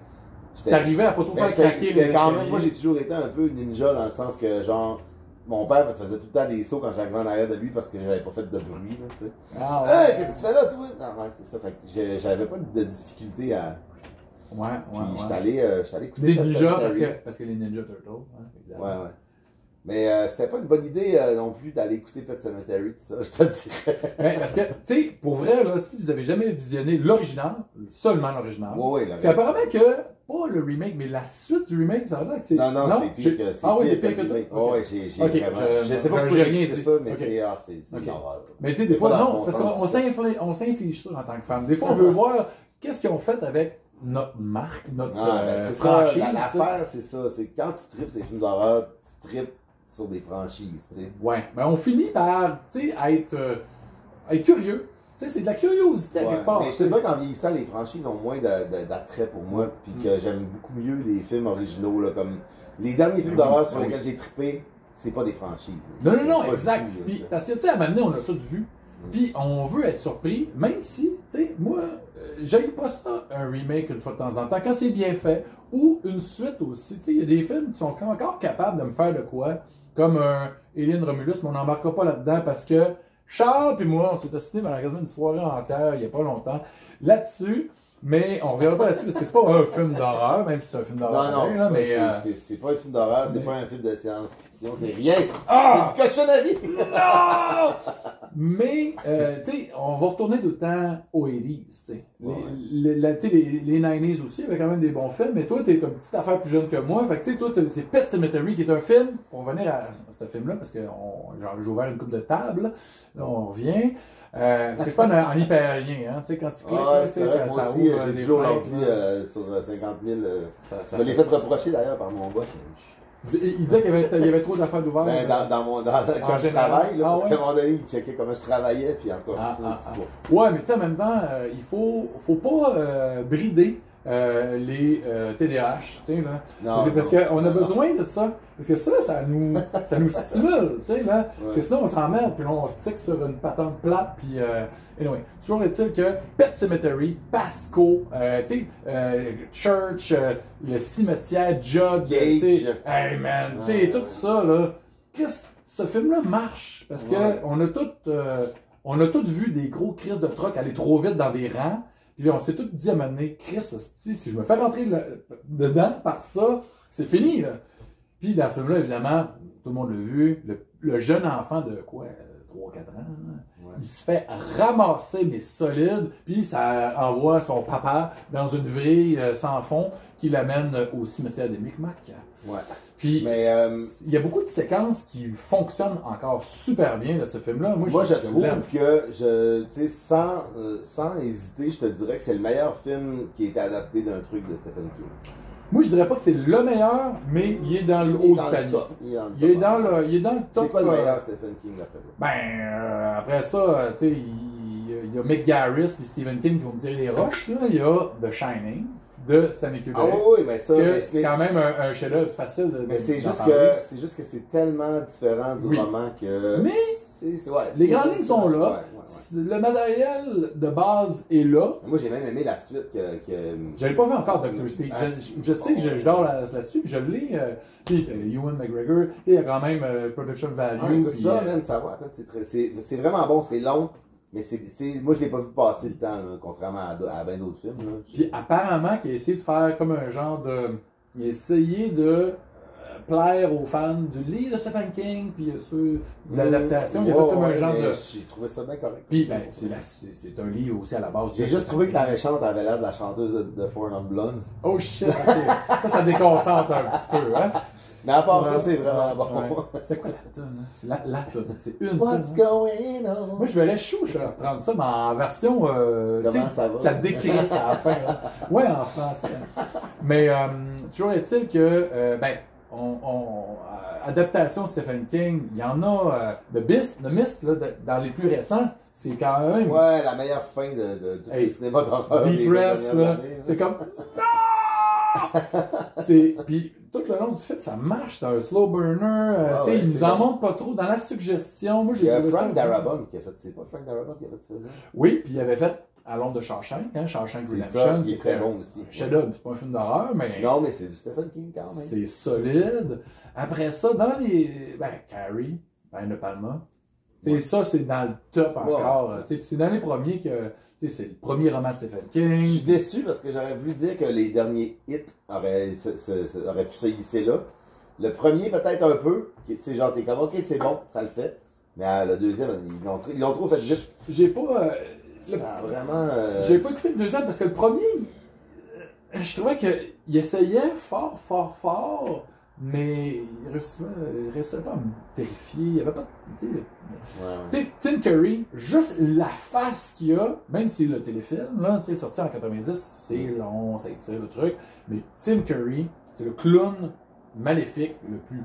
sais. T'arrivais à pas trop faire craquer. Quand même, moi, j'ai toujours été un peu ninja dans le sens que, genre. Mon père me faisait tout le temps des sauts quand j'arrivais en arrière de lui parce que j'avais pas fait de bruit, là, tu sais. Ah ouais. Hey, qu'est-ce que tu fais là, toi? Non, ouais, c'est ça. Fait que j'avais pas de difficulté à. Ouais. J'étais allé écouter des ninjas parce que les Ninja Turtles. Hein, ouais. Mais c'était pas une bonne idée non plus d'aller écouter Pet Sematary, tout ça, je te dirais. Parce que, tu sais, pour vrai, là, si vous avez jamais visionné l'original, seulement l'original, c'est apparemment que, pas le remake, mais la suite du remake, ça a l'air que c'est... Non, c'est pire que ça. Ah oui, c'est pire que tout? Oh, oui, j'ai vraiment... Je sais pas pourquoi j'ai rien dit ça, mais c'est une horreur. Mais tu sais, des fois, non, c'est parce qu'on s'inflige ça en tant que fan. Des fois, on veut voir qu'est-ce qu'ils ont fait avec notre marque, notre franchise. L'affaire, c'est ça. C'est quand tu tripes ces films d'horreur, tu tripes sur des franchises, tu sais. Ouais, mais on finit par, tu sais, être curieux. Tu sais, c'est de la curiosité à quelque part. Mais je te dis qu'en vieillissant, les franchises ont moins d'attrait pour moi, puis que j'aime beaucoup mieux les films originaux, là, comme les derniers films d'horreur sur lesquels j'ai trippé, c'est pas des franchises. Non, exact. Puis, parce que, tu sais, à un moment donné, on a tout vu, puis on veut être surpris, même si, tu sais, moi, j'aime pas ça, un remake une fois de temps en temps, quand c'est bien fait, ou une suite aussi. Tu sais, il y a des films qui sont encore capables de me faire de quoi, comme un Alien Romulus, mais on n'embarquera pas là-dedans parce que Charles et moi, on s'est assis pendant quasiment une soirée entière, il n'y a pas longtemps, là-dessus. Mais on ne reviendra pas là-dessus parce que c'est pas un film d'horreur, même si c'est un film d'horreur. Non, c'est pas un film d'horreur, c'est pas un film de science-fiction, c'est rien. C'est une cochonnerie! Non! Mais, tu sais, on va retourner tout le temps aux 80s, tu sais. Les 90s aussi, il y avait quand même des bons films, mais toi, t'es une petite affaire plus jeune que moi. Fait que, tu sais, toi, c'est Pet Sematary qui est un film. On va revenir à ce film-là parce que j'ai ouvert une coupe de table. Là, on revient. C'est pas en hyperlien, hein, tu sais, quand tu cliques, ça aussi, ouvre j'ai des toujours dit sur 50 000. Je me l'ai fait reprocher d'ailleurs par mon boss. Il disait qu'il y avait trop d'affaires d'ouvert. Ben, quand je travaille, là, parce qu'à un moment donné, il checkait comment je travaillais, puis encore Ouais, mais tu sais, en même temps, il faut pas brider les TDAH, tu sais, là. Parce qu'on a besoin de ça. Parce que ça nous stimule, tu sais, là. Parce que sinon, on s'emmerde, puis là, on se tique sur une patente plate, puis anyway. Toujours est-il que Pet Sematary, Pasco, tu sais, Church, le cimetière, Jug, tu sais, hey man, tu sais, tout ça, là. Chris, ce film-là marche parce que on a tous vu des gros crises de truck aller trop vite dans des rangs. Puis là, on s'est tous dit à un moment donné, Chris, si je me fais rentrer dedans par ça, c'est fini. Là. Puis dans ce film-là, évidemment, tout le monde l'a vu, le jeune enfant de quoi, 3-4 ans, il se fait ramasser, mais solide, puis ça envoie son papa dans une vrille sans fond qui l'amène au cimetière des Micmacs. Ouais. Puis il y a beaucoup de séquences qui fonctionnent encore super bien de ce film-là. Moi, je trouve que, tu sais, sans hésiter, je te dirais que c'est le meilleur film qui a été adapté d'un truc de Stephen King. Moi, je dirais pas que c'est le meilleur, mais il est dans le haut du panier. Il est dans le top. C'est quoi le meilleur Stephen King d'après toi? Ben, après ça, tu sais, il y a Mick Garris et Stephen King qui vont me dire les roches. Là. Il y a The Shining de Stanley Kubrick. Ah oui, mais ça... c'est quand même un chef-d'œuvre facile de mais c'est juste que c'est tellement différent du roman que... Mais... les grandes lignes sont là. Le matériel de base est là. Moi, j'ai même aimé la suite que... J'avais pas vu encore Dr. Sleep. Je sais que je dors là-dessus, puis je l'ai. Puis Ewan McGregor, il y a quand même production value. Ah, écoute ça, man, ça va. C'est vraiment bon, c'est long. Mais moi, je l'ai pas vu passer le temps, là, contrairement à bien d'autres films. Là. Puis apparemment, qu'il a essayé de faire comme un genre de... Il a essayé de... plaire aux fans du livre de Stephen King, puis ceux de l'adaptation, il a fait comme un genre de... J'ai trouvé ça bien correct. Puis, ben, c'est un livre aussi à la base. J'ai juste trouvé que la méchante avait l'air de la chanteuse de Four Non Blondes. Oh shit, ok. ça déconcentre un petit peu, hein? Mais à part ça, c'est vraiment bon. Ouais. C'est quoi la tune? Hein? C'est la tune. C'est une What's tune. Going on? Moi, je verrais chaud, je vais reprendre ça, mais en version... Comment ça va? Ça décrisse à la fin. Hein? Ouais, en français. Mais toujours est-il que, adaptation de Stephen King, il y en a The Mist là, dans les plus récents, c'est quand même... Ouais, la meilleure fin de tout le cinéma d'horreur. Deep Press, là, c'est comme... Non! Puis tout le long du film, ça marche, c'est un slow burner, il nous en montre pas trop dans la suggestion. Moi, j'ai trouvé Frank Darabont qui a fait... C'est pas Frank Darabont qui a fait ce film-là? Oui, puis il avait fait À l'ombre de Shawshank, Shawshank Redemption, qui est très bon aussi. Chef-d'œuvre, c'est pas un film d'horreur, mais... Non, mais c'est du Stephen King quand même. C'est solide. Après ça, dans les... Carrie, De Palma. Ça, c'est dans le top encore. Puis c'est dans les premiers que... c'est le premier roman de Stephen King. Je suis déçu parce que j'aurais voulu dire que les derniers hits auraient pu se hisser là. Le premier, peut-être un peu. Genre, t'es comme, OK, c'est bon, ça le fait. Mais le deuxième, ils l'ont trop fait vite. J'ai pas... ça a vraiment... J'ai pas écouté le deuxième parce que le premier, je trouvais qu'il essayait fort, mais il restait pas à me terrifier. Il y avait pas... Tim Curry, juste la face qu'il a, même si le téléfilm, là, sorti en 90, c'est long, ça étire le truc, mais Tim Curry, c'est le clown maléfique le plus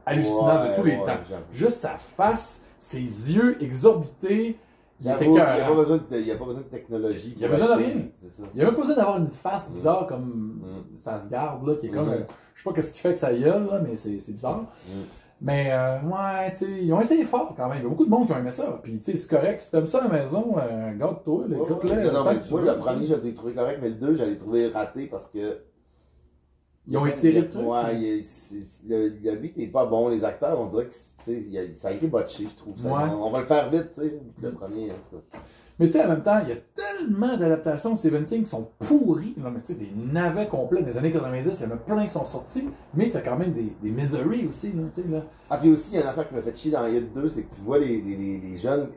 hallucinant de tous les temps. Juste sa face, ses yeux exorbités. Il n'y a pas besoin de technologie. Il n'y a besoin de rien. Il n'y a même pas besoin d'avoir une face bizarre comme ça se garde, là, qui est comme... je sais pas ce qui fait que ça gueule, là, mais c'est bizarre. Mais, ils ont essayé fort quand même. Il y a beaucoup de monde qui ont aimé ça. Puis, c'est correct. Si t'aimes ça à la maison, garde-toi, écoute-le. Moi, le premier, je l'ai trouvé correct, mais le 2, je l'ai trouvé raté parce que... Ils ont étiré le truc. Ouais, le beat n'est pas bon. Les acteurs, on dirait que ça a été botché, je trouve. On va le faire vite, le premier, en tout cas. Mais tu sais, en même temps, il y a tellement d'adaptations de Stephen King qui sont pourries. Là, mais tu sais, des navets complets des années 90, il y en a plein qui sont sortis. Mais tu as quand même des miseries aussi. Là, tu sais, là. Ah, puis aussi, il y a une affaire qui m'a fait chier dans Hit 2, c'est que tu vois les jeunes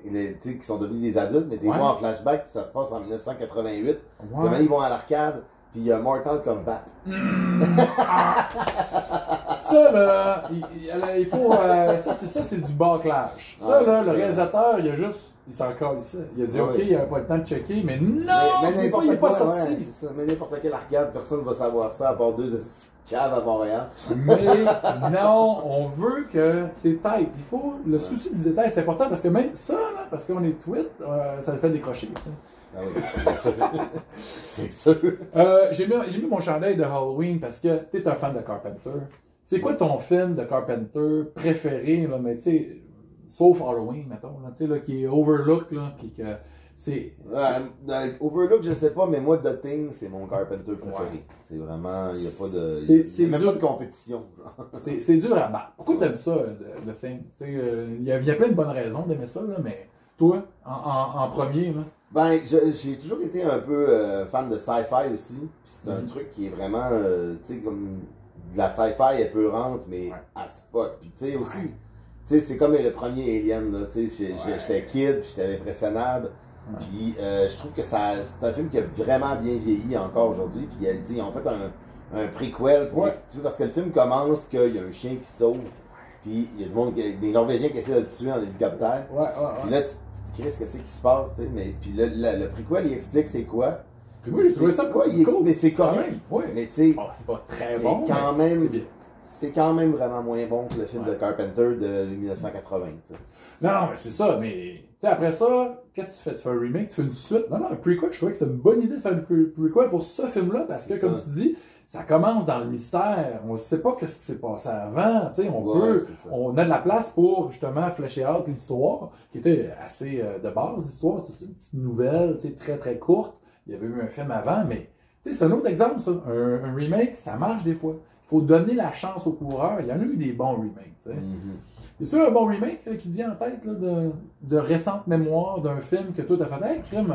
qui sont devenus des adultes, mais tu les vois en flashback, puis ça se passe en 1988. Demain, ils vont à l'arcade. Puis il y a Mortal Kombat. Ça, là, il faut... ça, c'est du bâclage. Ça, là, le réalisateur, il s'en colle ici. Il a dit, OK, il n'avait pas le temps de checker, mais non, il n'est pas sorti. Ouais, c'est ça. Mais n'importe quelle arcade, personne ne va savoir ça, à part deux caves à Montréal. Mais non, on veut que c'est tête. Il faut... Le souci du détail, c'est important, parce que même ça, là, parce qu'on est tweet, ça le fait décrocher, tu sais. Ah oui, c'est sûr. J'ai mis mon chandail de Halloween parce que tu es un fan de Carpenter. C'est quoi ton film de Carpenter préféré, là, mais tu sais, sauf Halloween, mettons, là, qui est overlooked, là, puis que C'est... Overlook, je sais pas, mais moi, The Thing, c'est mon Carpenter préféré. Ouais. C'est vraiment, il n'y a pas de... C'est même dur. pas de compétition. C'est dur à battre. Pourquoi t'aimes ça, The Thing? Il y a plein de bonnes raisons d'aimer ça, là, mais toi, en premier, là? Ben, j'ai toujours été un peu fan de sci-fi aussi. C'est un truc qui est vraiment, tu sais, comme de la sci-fi épeurante, mais as fuck. Puis tu sais aussi, tu sais, c'est comme le premier Alien, là, tu sais, j'étais kid, puis j'étais impressionnable. Puis je trouve que c'est un film qui a vraiment bien vieilli encore aujourd'hui. Puis ils ont fait un prequel pour parce que le film commence qu'il y a un chien qui sauve. Puis il y a du monde, des Norvégiens qui essaient de le tuer en hélicoptère. Puis là, tu te crises qu'est-ce qui se passe, tu sais. Mais puis le prequel, il explique c'est quoi. Puis oui, j'ai trouvé ça cool. Mais c'est correct. Mais tu sais, c'est pas très bon. C'est quand même vraiment moins bon que le film de Carpenter de 1980, tu sais. Non, mais c'est ça, mais tu sais, après ça, qu'est-ce que tu fais? Tu fais un remake, tu fais une suite? Non, un prequel, je trouvais que c'est une bonne idée de faire un prequel pour ce film-là, parce que, comme tu dis, ça commence dans le mystère. On ne sait pas qu'est-ce qui s'est passé avant, tu sais, on a de la place pour, justement, flécher out l'histoire, qui était assez de base, l'histoire, c'est une petite nouvelle, tu sais, très, très courte. Il y avait eu un film avant, mais, tu sais, c'est un autre exemple, ça. Un remake, ça marche des fois. Il faut donner la chance aux coureurs. Il y en a eu des bons remakes, tu sais. Y a-tu un bon remake qui te vient en tête là, de récente mémoire d'un film que toi t'as fait? Hey, crime,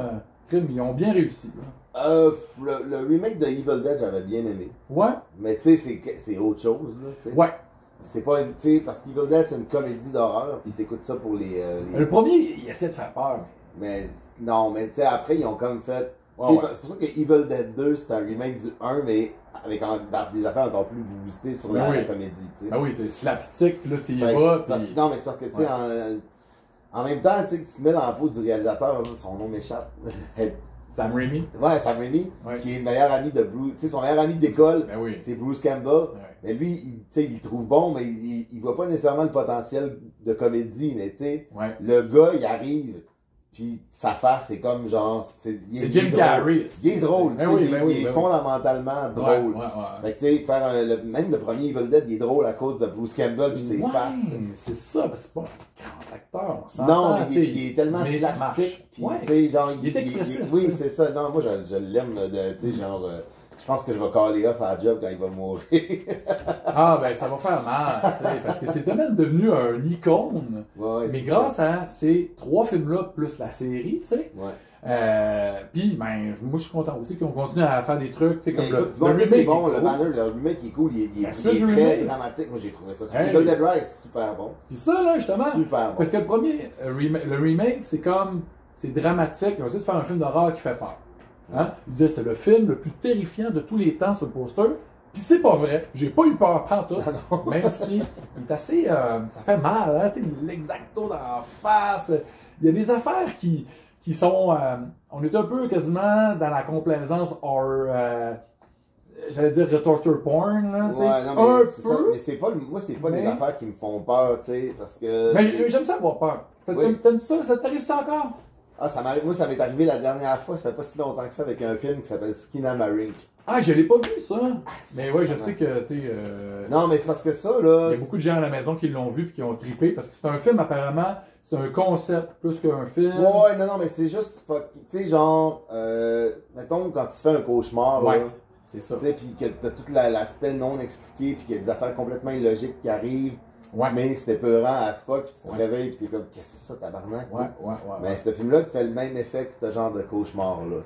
ils ont bien réussi. Le remake de Evil Dead, j'avais bien aimé. Ouais. Mais tu sais, c'est autre chose. Là, t'sais. Ouais. C'est pas, tu sais, parce qu'Evil Dead, c'est une comédie d'horreur, puis t'écoutes ça pour les... Le premier, il essaie de faire peur. Mais non, mais tu sais, après, ils ont comme fait... C'est pour ça que Evil Dead 2, c'est un remake du 1, mais avec des affaires encore plus boostées sur la comédie. T'sais. Ah oui, c'est slapstick, puis là, tu y vas. Non, mais c'est parce que, tu sais, en même temps, tu sais, tu te mets dans la peau du réalisateur, là, son nom m'échappe. Sam Raimi. Ouais, Sam Raimi, qui est le meilleur ami de Bruce. Tu sais, son meilleur ami d'école, c'est Bruce Campbell. Mais lui, tu sais, il le trouve bon, mais il voit pas nécessairement le potentiel de comédie. Mais tu sais, le gars, il arrive. Puis sa face, c'est comme genre. C'est Jim Carrey. Il est drôle. Il est fondamentalement drôle. Fait que tu sais, même le premier Evil Dead, il est drôle à cause de Bruce Campbell puis ses faces. C'est ça, parce que c'est pas un grand acteur. Non, mais il est tellement slapstick. Puis tu sais, genre. Il est expressif. Oui, c'est ça. Non, moi, je l'aime. Tu sais, genre. Je pense que je vais caller off à la job quand il va mourir. Ben ça va faire mal, parce que c'est tellement devenu un icône. Mais grâce à ces 3 films-là, plus la série, tu sais. Puis, ben, moi je suis content aussi qu'on continue à faire des trucs, tu sais, comme le remake. Bon, le remake est cool, il est très dramatique. Moi j'ai trouvé ça super. Evil Dead Rise, c'est super bon. Puis ça, là, justement, super bon. Parce que le premier, le remake, c'est comme, c'est dramatique. On va essayer de faire un film d'horreur qui fait peur. Hein? Il disait c'est le film le plus terrifiant de tous les temps sur le poster. Puis c'est pas vrai. J'ai pas eu peur pantoute. Même si il est assez. Ça fait mal, hein? Tu sais, l'exacto dans la face. Il y a des affaires qui sont. On est un peu quasiment dans la complaisance horror. J'allais dire torture porn, là, non, mais c'est ça. Mais c'est pas, moi, c'est pas des affaires qui me font peur, tu sais, parce que. Mais j'aime ça avoir peur. T'aimes ça? Ça t'arrive ça encore? Ah, moi, ça m'est arrivé la dernière fois, ça fait pas si longtemps que ça, avec un film qui s'appelle Skinamarink. Ah, je l'ai pas vu, ça. Mais ouais, je sais que, tu sais... Non, mais c'est parce que ça, là... Il y a beaucoup de gens à la maison qui l'ont vu et qui ont trippé, parce que c'est un film, apparemment, c'est un concept plus qu'un film. Ouais, non, mais c'est juste, tu sais, genre, mettons, quand tu fais un cauchemar, là, c'est ça. Tu sais, puis que t'as tout l'aspect non expliqué, puis qu'il y a des affaires complètement illogiques qui arrivent. Mais c'était peurant à ce fuck, puis tu te réveilles, puis t'es comme, qu'est-ce que c'est ça, tabarnak? Mais ce film-là qui fait le même effet que ce genre de cauchemar-là.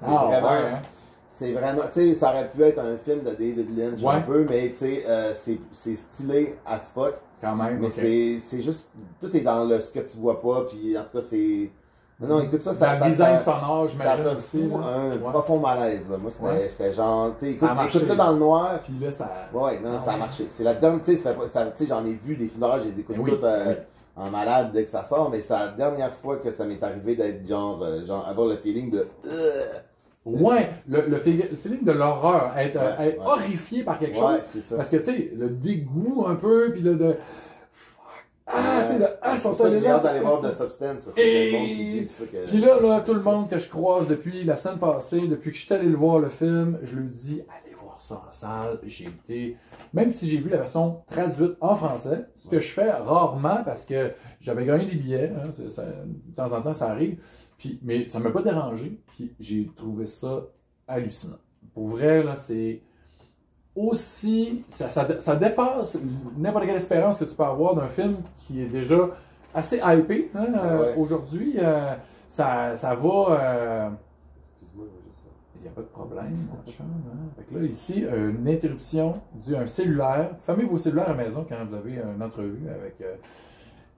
C'est vraiment, tu sais, ça aurait pu être un film de David Lynch un peu, mais tu sais, c'est stylé as fuck. Quand même. Mais c'est juste, tout est dans ce que tu vois pas, puis en tout cas, c'est. Non, écoute ça, ça. Le design sonore, j'imagine. Ça t'a aussi. Un profond malaise, là. Moi, j'étais genre, tu sais, écoute-le dans le noir. Puis là, ça. Ouais, non, ça a marché. C'est là-dedans, tu sais, j'en ai vu des films d'horreur, je les écoute toutes en malade dès que ça sort, mais c'est la dernière fois que ça m'est arrivé d'être genre, avoir le feeling de. Ouais, le feeling de l'horreur, être horrifié par quelque chose. C'est ça. Parce que, tu sais, le dégoût un peu, puis là, de. Tu sais, c'est pour ça que j'ai hâte d'aller voir The Substance, parce qu'il y a des gens qui disent ça que... Puis là, tout le monde que je croise depuis la semaine passée, depuis que je suis allé le voir le film, je lui dis, allez voir ça en salle. J'ai été, même si j'ai vu la version traduite en français, ce que je fais rarement parce que j'avais gagné des billets, hein, de temps en temps ça arrive, Puis, mais ça m'a pas dérangé, puis j'ai trouvé ça hallucinant. Pour vrai, là, c'est aussi... Ça dépasse n'importe quelle expérience que tu peux avoir d'un film qui est déjà assez hypé hein, aujourd'hui. Ça va... Excuse-moi, juste ça. Il n'y a pas de problème, mon chum. Hein? Fait que là, ici, une interruption due à un cellulaire. Fermez vos cellulaires à la maison quand vous avez une entrevue avec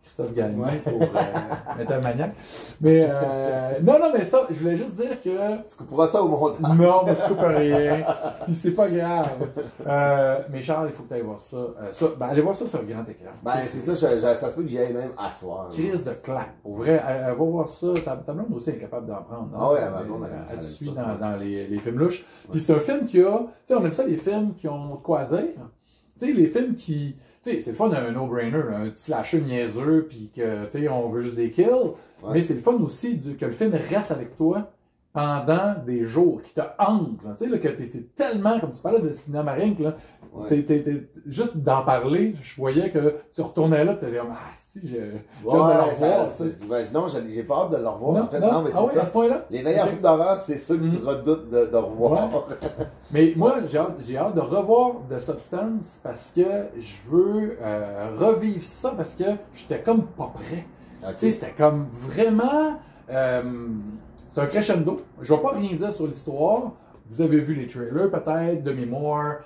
Christophe Gagnon pour Metal Maniac. Mais non, mais ça, je voulais juste dire que... Tu couperas ça au montage. Non, mais je coupe rien. Puis c'est pas grave. Mais Charles, il faut que tu ailles voir ça. Allez voir ça sur le grand écran. Ben, c'est ça, ça se peut que j'y aille même à soir. Crise de claque. Pour vrai, va voir ça. Ta blonde aussi est capable d'en prendre. Ah ouais, ma blonde, elle suit dans les films louches. Puis c'est un film qui a... Tu sais, on aime ça, les films qui ont de quoi dire. Tu sais, les films qui... Tu sais, c'est le fun d'un no-brainer, un petit slasher niaiseux, puis que, tu sais, on veut juste des kills. Ouais. Mais c'est le fun aussi que le film reste avec toi pendant des jours, qui te hante. Tu sais, là, que c'est tellement, comme tu parlais de Skinner Marink, là, juste d'en parler, je voyais que tu retournais là, tu étais comme, si, j'ai hâte de le revoir. Non, j'ai pas hâte de le revoir, en fait. Non, mais c'est ça. À ce point-là? Les meilleurs films d'horreur, c'est ceux que tu redoutes de revoir. Ouais. Mais moi, j'ai hâte de revoir The Substance parce que je veux revivre ça parce que j'étais comme pas prêt. Okay. Tu sais, c'était comme vraiment... c'est un crescendo. Je ne vais pas rien dire sur l'histoire. Vous avez vu les trailers peut-être, Demi Moore,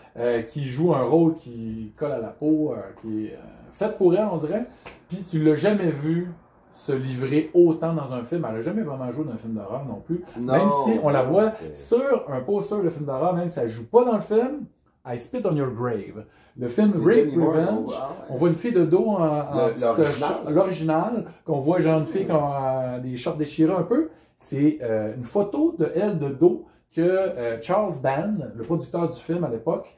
qui joue un rôle qui colle à la peau, qui est fait pour elle, on dirait. Puis tu l'as jamais vu se livrer autant dans un film. Elle n'a jamais vraiment joué dans un film d'horreur non plus. Non, même si on la voit sur un poster de film d'horreur, même si elle ne joue pas dans le film, I Spit on Your Grave. Le film Rape Revenge, on voit une fille de dos en l'original, qu'on voit genre une fille qui a des shorts déchirés un peu. C'est une photo de elle de dos que Charles Band, le producteur du film à l'époque,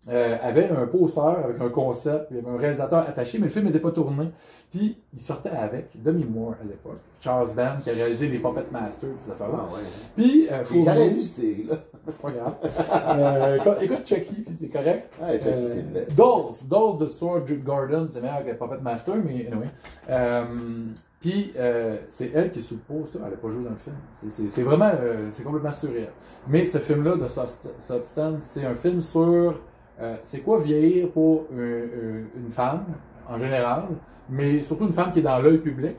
avait un poster avec un concept, il y avait un réalisateur attaché, mais le film n'était pas tourné. Puis il sortait avec Demi Moore à l'époque, Charles Band qui a réalisé les Puppet Masters, ces affaires-là. Ah ouais. Puis j'ai jamais vu cette série-là. C'est pas grave. Écoute Chucky, puis t'es correct. Ouais, Chucky, c'est le best. Dolls de Stuart Gordon, c'est meilleur que Puppet Master, mais anyway. Puis c'est elle qui est sur le poster, elle n'a pas joué dans le film. C'est vraiment, c'est complètement surréel. Mais ce film-là de Substance, c'est un film sur c'est quoi vieillir pour une femme en général, mais surtout une femme qui est dans l'œil public.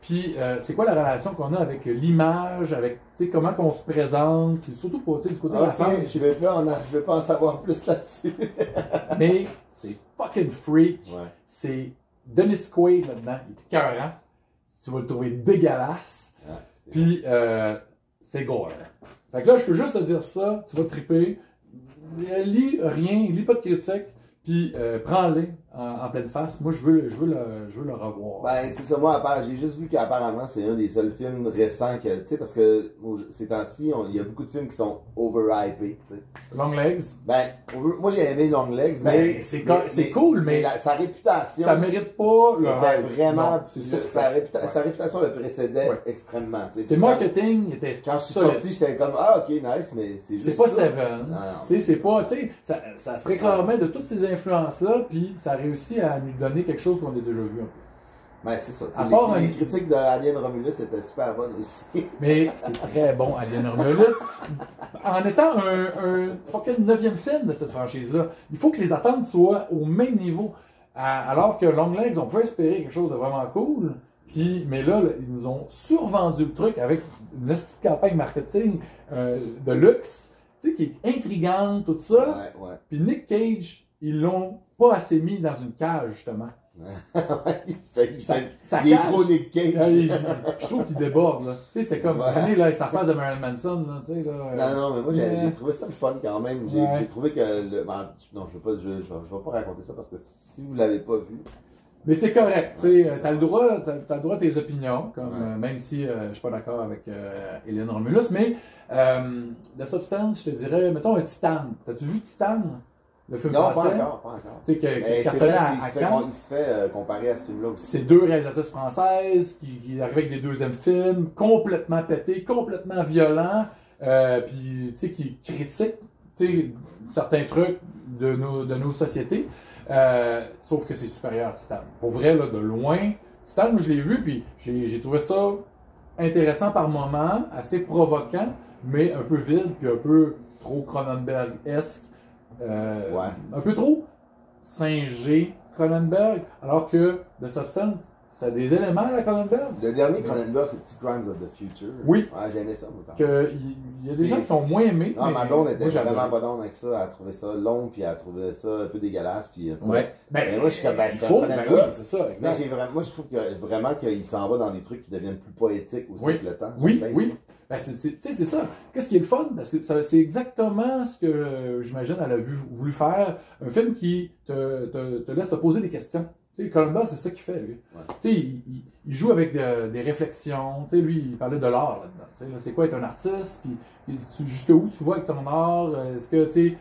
Puis c'est quoi la relation qu'on a avec l'image, avec comment qu'on se présente, puis surtout pour du côté de la femme. Je vais pas en savoir plus là-dessus. Mais c'est fucking freak. Ouais. C'est Dennis Quaid là-dedans, il est écœurant. Tu vas le trouver dégueulasse. Ouais, puis c'est gore. Fait que là, je peux juste te dire ça, tu vas triper. Lis rien, lis pas de critique, puis prends-les en pleine face. Moi, je veux le revoir. Ben, c'est ça, moi, j'ai juste vu qu'apparemment, c'est un des seuls films récents que, tu sais, parce que ces temps-ci, il y a beaucoup de films qui sont overhypés, tu sais. Long Legs. Ben, moi, j'ai aimé Long Legs, mais c'est cool, mais sa réputation. Ça mérite pas le était vraiment. Non, sa réputation le précédait extrêmement, tu sais. C'est marketing était. Quand je suis sorti, j'étais comme, ok, nice, mais c'est juste. C'est pas Seven. C'est pas, tu sais, ça se réclamait de toutes ces influences-là, puis ça réussi à nous donner quelque chose qu'on a déjà vu un peu. Ben, c'est ça. Les critiques de Alien Romulus étaient super bonnes aussi. Mais c'est très bon, Alien Romulus. En étant un fucking 9e film de cette franchise-là, il faut que les attentes soient au même niveau. Alors que Long Legs, on pouvait espérer quelque chose de vraiment cool. Mais là, ils nous ont survendu le truc avec une petite campagne marketing de luxe, tu sais, qui est intrigante, tout ça. Ouais. Puis Nick Cage, ils l'ont pas assez mis dans une cage, justement. il est trop Nick Cage. Je trouve qu'il déborde. Là. Tu sais, c'est comme, là, sa face de Marilyn Manson. Là, tu sais, là, non, mais moi, j'ai trouvé ça le fun quand même. J'ai trouvé que... non, je vais pas raconter ça parce que si vous l'avez pas vu... Mais c'est correct. Tu sais, t'as le droit à tes opinions, comme, même si je suis pas d'accord avec Alien Romulus. Mais The Substance, je te dirais, mettons un Titan. T'as-tu vu Titan? Le film français? Non, pas encore. Tu sais, qui cartonnait à Cannes. Il se fait comparer à ce film-là aussi. C'est 2 réalisatrices françaises qui arrivent avec des deuxièmes films, complètement pétés, complètement violents, puis tu sais, qui critiquent certains trucs de nos sociétés. Sauf que c'est supérieur à Titan. Pour vrai, là, de loin, Titan, je l'ai vu, puis j'ai trouvé ça intéressant par moments, assez provoquant, mais un peu vide, puis un peu trop Cronenberg-esque. Un peu trop singé Cronenberg, alors que The Substance, ça a des éléments à la Cronenberg. Le dernier Cronenberg, c'est Petit Crimes of the Future. Oui. Ouais, j'ai aimé ça, moi, Il y a des gens qui ont moins aimé. Non, mais ma blonde était moi, j'adore. vraiment pas down avec ça. Elle a trouvé ça long, puis elle a trouvé ça un peu dégueulasse. Puis, Ouais. mais moi, je suis comme, il faut, oui, c'est ça, Mais exact. moi, je trouve que vraiment qu'il s'en va dans des trucs qui deviennent plus poétiques aussi Oui. avec le temps. Oui, J'aime bien oui. Ben, c'est ça. Qu'est-ce qui est le fun? Parce que c'est exactement ce que j'imagine elle a voulu faire. Un film qui te laisse te poser des questions. Tu sais, Cronenberg, c'est ça qu'il fait, lui. Ouais. Tu sais, il joue avec des réflexions. Tu sais, lui, il parlait de l'art là-dedans. Tu sais, là, c'est quoi être un artiste? Puis jusqu'où tu vas avec ton art? Est-ce que tu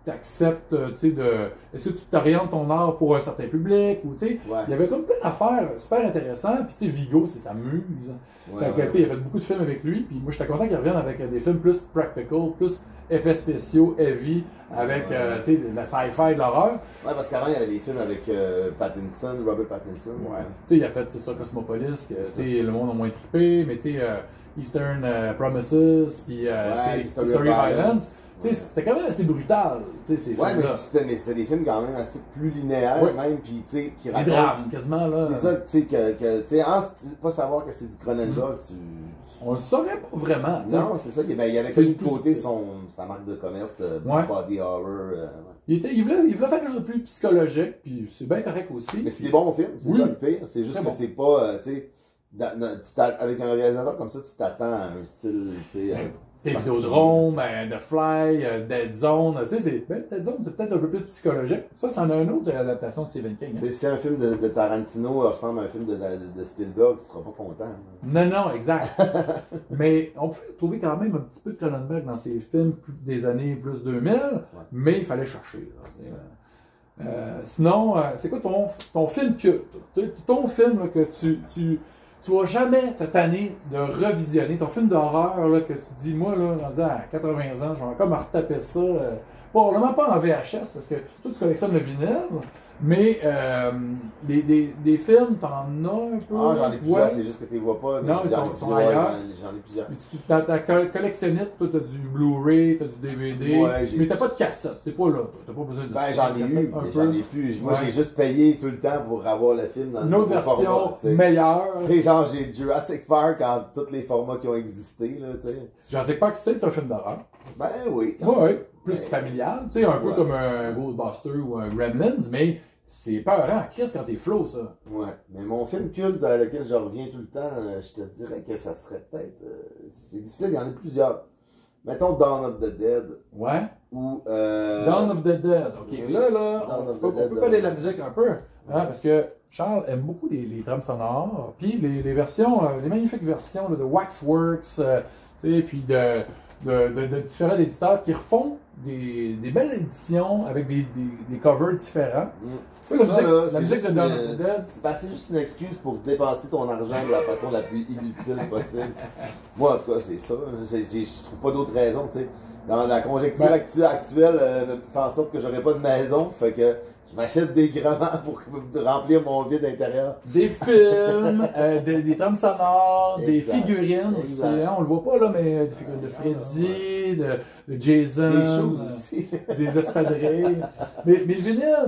acceptes, est-ce que tu t'orientes ton art pour un certain public? Ou, tu sais, Ouais. il y avait comme plein d'affaires super intéressantes. Puis, tu sais, Vigo, c'est sa muse. Ouais, Fait que, tu sais, il a fait beaucoup de films avec lui, puis moi j'étais content qu'il revienne avec des films plus practical, plus effets spéciaux, heavy, avec tu sais, la sci-fi, de l'horreur. Ouais, parce qu'avant, il y avait des films avec Robert Pattinson. Tu sais, il a fait ça, Cosmopolis, que tu sais, le monde a moins trippé, mais tu sais, Eastern Promises, puis tu sais, History of Violence. Tu sais, c'était quand même assez brutal, tu sais, ces Ouais, films-là. mais c'était des films quand même assez plus linéaires, Ouais. même, puis tu sais, qui Des racontent. drames, quasiment, là. C'est ça, tu sais, tu sais, pas savoir que c'est du Cronenberg, On le saurait pas vraiment, tu sais. Non, c'est ça, il y avait C'est comme plus de côté subtil. sa marque de commerce de Ouais. body horror. Ouais. Il voulait faire quelque chose de plus psychologique, puis c'est bien correct aussi. Mais c'est des bons films, c'est Oui. ça le pire. C'est juste Très que bon. c'est pas, tu sais, avec un réalisateur comme ça, tu t'attends à un style, tu sais. Tu sais, Vidéodrome, The Fly, Dead Zone. Tu sais, Dead Zone, c'est peut-être un peu plus psychologique. Ça, c'en a une autre adaptation de Stephen King. Hein? Si un film de Tarantino ressemble à un film de Spielberg, tu seras pas content. Non, exact. Mais on pouvait trouver quand même un petit peu de Cronenberg dans ses films des années plus 2000, mais il fallait chercher. Là, tu sais. Sinon, c'est quoi ton film culte? Ton film là, que tu vas jamais te tanner de revisionner. Ton film d'horreur là, que tu dis, moi, là, rendu à 80 ans, je vais encore me retaper ça. Probablement pas en VHS, parce que toi, tu collectionnes le vinyle, mais des films, t'en as un peu. Ah, j'en ai plusieurs, Ouais. c'est juste que tu les vois pas. Mais Non, ils j'en ai sont plusieurs, ailleurs. J'en ai plusieurs. Mais dans ta collectionnette, toi, t'as du Blu-ray, t'as du DVD, Ouais, j'ai- mais t'as pas de cassette. T'es pas là, toi. T'as pas besoin de Ben, j'en ai cassette, eu, un mais peu. j'en ai plus. Moi, Ouais. j'ai juste payé tout le temps pour avoir le film dans Une le autre nouveau version format, tu sais. meilleure. Tu sais, genre, j'ai Jurassic Park en tous les formats qui ont existé, là, tu sais. Je sais pas que c'est un film d'horreur. Ben oui. quand Ouais, plus familial, tu sais, un peu Ouais. comme un Ghostbuster ou un Gremlins, mais c'est peurant, Chris, quand t'es flow, ça. Ouais. Mais mon film culte à lequel je reviens tout le temps, je te dirais que ça serait peut-être. C'est difficile, il y en a plusieurs. Mettons Dawn of the Dead Ouais. ou. Dawn of the Dead. Ok, oui. là, Dawn on of the peut Dead, parler de la musique un peu. Hein, parce que Charles aime beaucoup les trames sonores, puis les versions, les magnifiques versions là, de Waxworks, tu sais, puis de différents éditeurs qui refont des belles éditions avec des covers différents. Ça, La là, musique, musique de Dawn of the Dead. c'est juste une excuse pour dépenser ton argent de la façon la plus inutile possible. Moi, en tout cas, c'est ça. Je trouve pas d'autre raison, tu sais. Dans la conjoncture actuelle, fait en sorte que j'aurais pas de maison, fait que je m'achète des gravats pour remplir mon vide intérieur. Des films, des trames sonores, des Exact. figurines. Exact. Aussi, hein, on le voit pas là, mais des figurines de Freddy, de Jason, Des choses aussi. des espadrilles. mais le vinyle,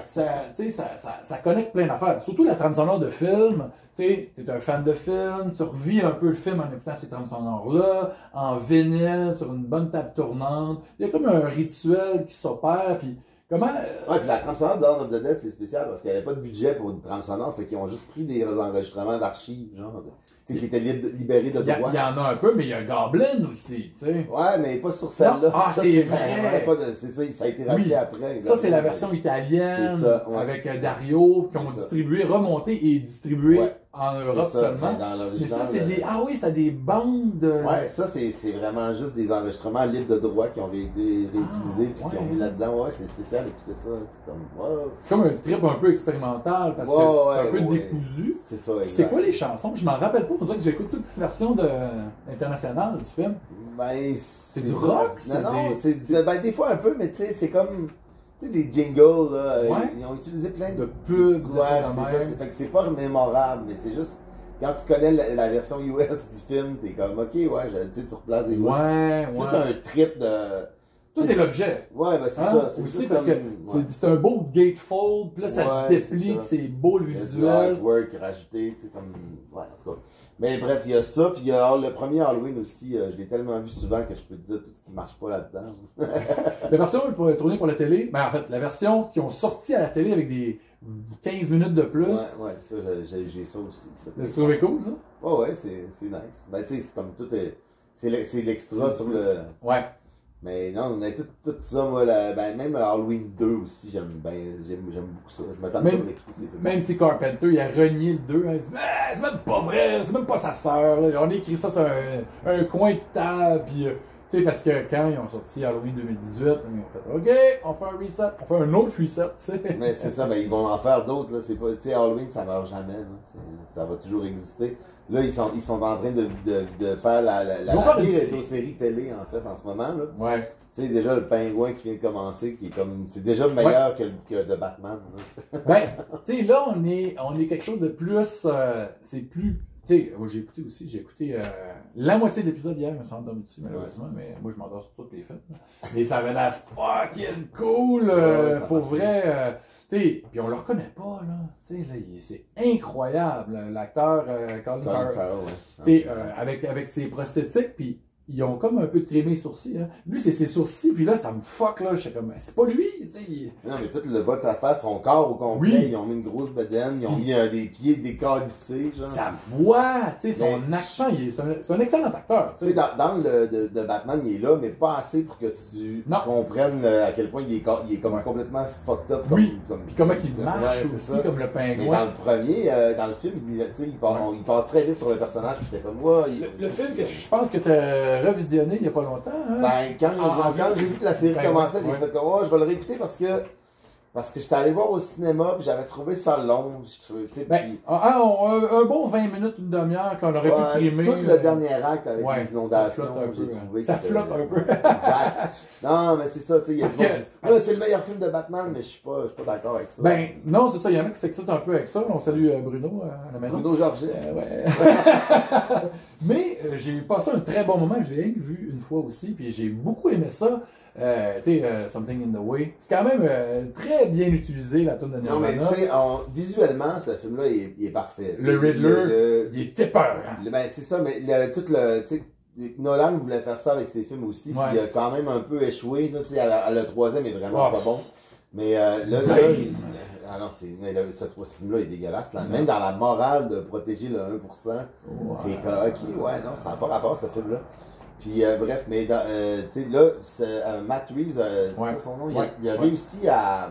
ça connecte plein d'affaires. Surtout la trame sonore de film. Tu es un fan de film, tu revis un peu le film en écoutant ces trames sonores-là, en vinyle, sur une bonne table tournante. Il y a comme un rituel qui s'opère. Puis comment. Ouais, puis la trame sonore de Dawn of the Dead, c'est spécial parce qu'il n'y avait pas de budget pour une trame sonore, fait qu'ils ont juste pris des enregistrements d'archives, genre, tu sais, qui étaient libérés de Il y droit. en a un peu, mais il y a un Goblin aussi, tu sais. Ouais, mais pas sur celle-là. Non. Ah, Ça, c'est vraiment vrai. pas de- c'est ça, ça a été racheté Oui. après. Ça, c'est la version italienne, C'est ça, ouais. avec Dario, qui ont C'est ça. distribué, remonté et distribué Ouais. en C'est Europe ça, seulement. mais dans Mais l'original, ça, c'est des. Ah oui, c'était des bandes de. Ouais, ça, c'est vraiment juste des enregistrements libres de droit qui ont été réutilisés puis qui ont ouais. mis là-dedans. Ouais, c'est spécial, écoutez ça. C'est comme, wow. C'est comme un trip un peu expérimental parce que Ouais, c'est un ouais, peu ouais. décousu. C'est ça, Puis exact. c'est quoi les chansons? Je m'en rappelle pas. On dirait que j'écoute toute la version internationale du film. Ben, C'est du rock, c'est Non, des- c'est ben, des fois un peu, mais tu sais, c'est comme. Tu sais, des jingles, là. Ouais. Ils ont utilisé plein De pubs, de Ouais, affaires de c'est ça. même. Fait que c'est pas mémorable, mais c'est juste. quand tu connais la version US du film, t'es comme, ok, ouais, tu sais, tu replaces des mots. Ouais, C'est plus un trip de... Ça, c'est l'objet. Ouais, ben c'est Hein? ça. C'est Aussi juste parce comme- que c'est un beau gatefold, puis là, ça se Ouais, déplie, c'est puis ça. c'est beau le Il y a du visuel. artwork rajouté, tu sais, comme... Ouais, en tout cas. Mais bref, il y a ça, puis il y a le premier Halloween aussi, je l'ai tellement vu souvent que je peux te dire tout ce qui marche pas là-dedans. La version pour tourner pour la télé, ben en fait, la version qui ont sorti à la télé avec des 15 minutes de plus. Ouais, ça, j'ai ça aussi. Tu trouvé cool, ça? Ouais, c'est nice. Ben, tu sais, c'est comme tout est... C'est l'extra sur le... Ouais. Mais non, mais tout ça, moi, ben, même Halloween 2 aussi, j'aime beaucoup ça. Je m'attends pas à réécouter ces films. Même si Carpenter, il a renié le 2, hein, il dit ah, c'est même pas vrai, c'est même pas sa sœur. On a écrit ça sur un coin de table, puis tu sais, parce que quand ils ont sorti Halloween 2018, ils ont fait OK, on fait un reset, on fait un autre reset, tu sais. Mais c'est ça, ben, ils vont en faire d'autres, là. C'est pas, tu sais, Halloween, ça meurt jamais, là. Ça va toujours exister. Là, ils sont en train de faire la série télé, en fait, en ce moment, là. Ouais. Tu sais, déjà, le Pingouin qui vient de commencer, qui est comme, c'est déjà meilleur que de Batman, là. Ben, tu sais, là, on est quelque chose de plus, c'est plus, tu sais, j'ai écouté la moitié de l'épisode hier, je me suis endormi dessus, malheureusement, mais moi, je m'endors sur toutes les fêtes, là. Mais ça avait l'air fucking cool, Ouais, pour vrai, tu sais, puis on le reconnaît pas, là, tu sais, là, c'est incroyable, l'acteur Colin Farrell, ouais. tu sais, avec ses prosthétiques, puis ils ont comme un peu trémé les sourcils, hein. Lui, c'est ses sourcils, puis là, ça me fuck, là, je sais comme, c'est pas lui, tu sais. Non, mais tout le bas de sa face, son corps au complet, Oui. ils ont mis une grosse bedaine, ils ont mis des pieds décalissés, genre. Sa voix, tu sais, son Mais- accent, c'est un excellent acteur, Tu sais, dans le de Batman, il est là, mais pas assez pour que tu Non. comprennes à quel point il est comme Ouais. complètement fucked up. Oui. Comme, Puis comment il marche Ouais, c'est aussi, ça. comme le Mais dans pingouin. le premier, dans le film, tu sais, il passe très vite sur le personnage, puis j'étais comme, ouais, Le film que je pense que tu as revisionné il y a pas longtemps, hein? Ben, quand j'ai vu que la série Ben, commençait, j'ai ouais. fait comme, oh, je vais le réécouter parce que j'étais allé voir au cinéma, puis j'avais trouvé ça long, tu sais, Ben, puis- un bon 20 minutes, une demi-heure qu'on aurait Ouais, pu trimer. tout le dernier acte avec Ouais, les inondations, ça flotte un j'ai peu, trouvé ça que c'était- flotte un peu. Exact. Non, mais c'est ça, tu sais, il y a Parce du monde que- qui dit, ah, c'est le meilleur film de Batman, mais je suis pas d'accord avec ça. Ben, non, c'est ça, il y en a qui s'excitent un peu avec ça. On salue Bruno à la maison. Bruno Georget. Ouais. Mais j'ai passé un très bon moment, je l'ai vu une fois aussi, puis j'ai beaucoup aimé ça. Tu sais, Something in the Way. C'est quand même très bien utilisé, la tune de Non, mais Nirvana. tu sais, visuellement, ce film-là, il est parfait. Le Tu sais, Riddler, il est épeurant. ben, c'est ça, mais tout le. Tu sais, Nolan voulait faire ça avec ses films aussi, Ouais. puis il a quand même un peu échoué. Là, tu sais, le troisième est vraiment Oh. pas bon. Mais là, Ben. ah non, ce film-là est dégueulasse. Là. Même dans la morale de protéger le 1%, c'est comme, ok, ouais, non, ça n'a pas rapport, ce film-là. Puis bref, mais tu sais, là, Matt Reeves, c'est Ouais. ça son nom, Ouais. il a Ouais. réussi à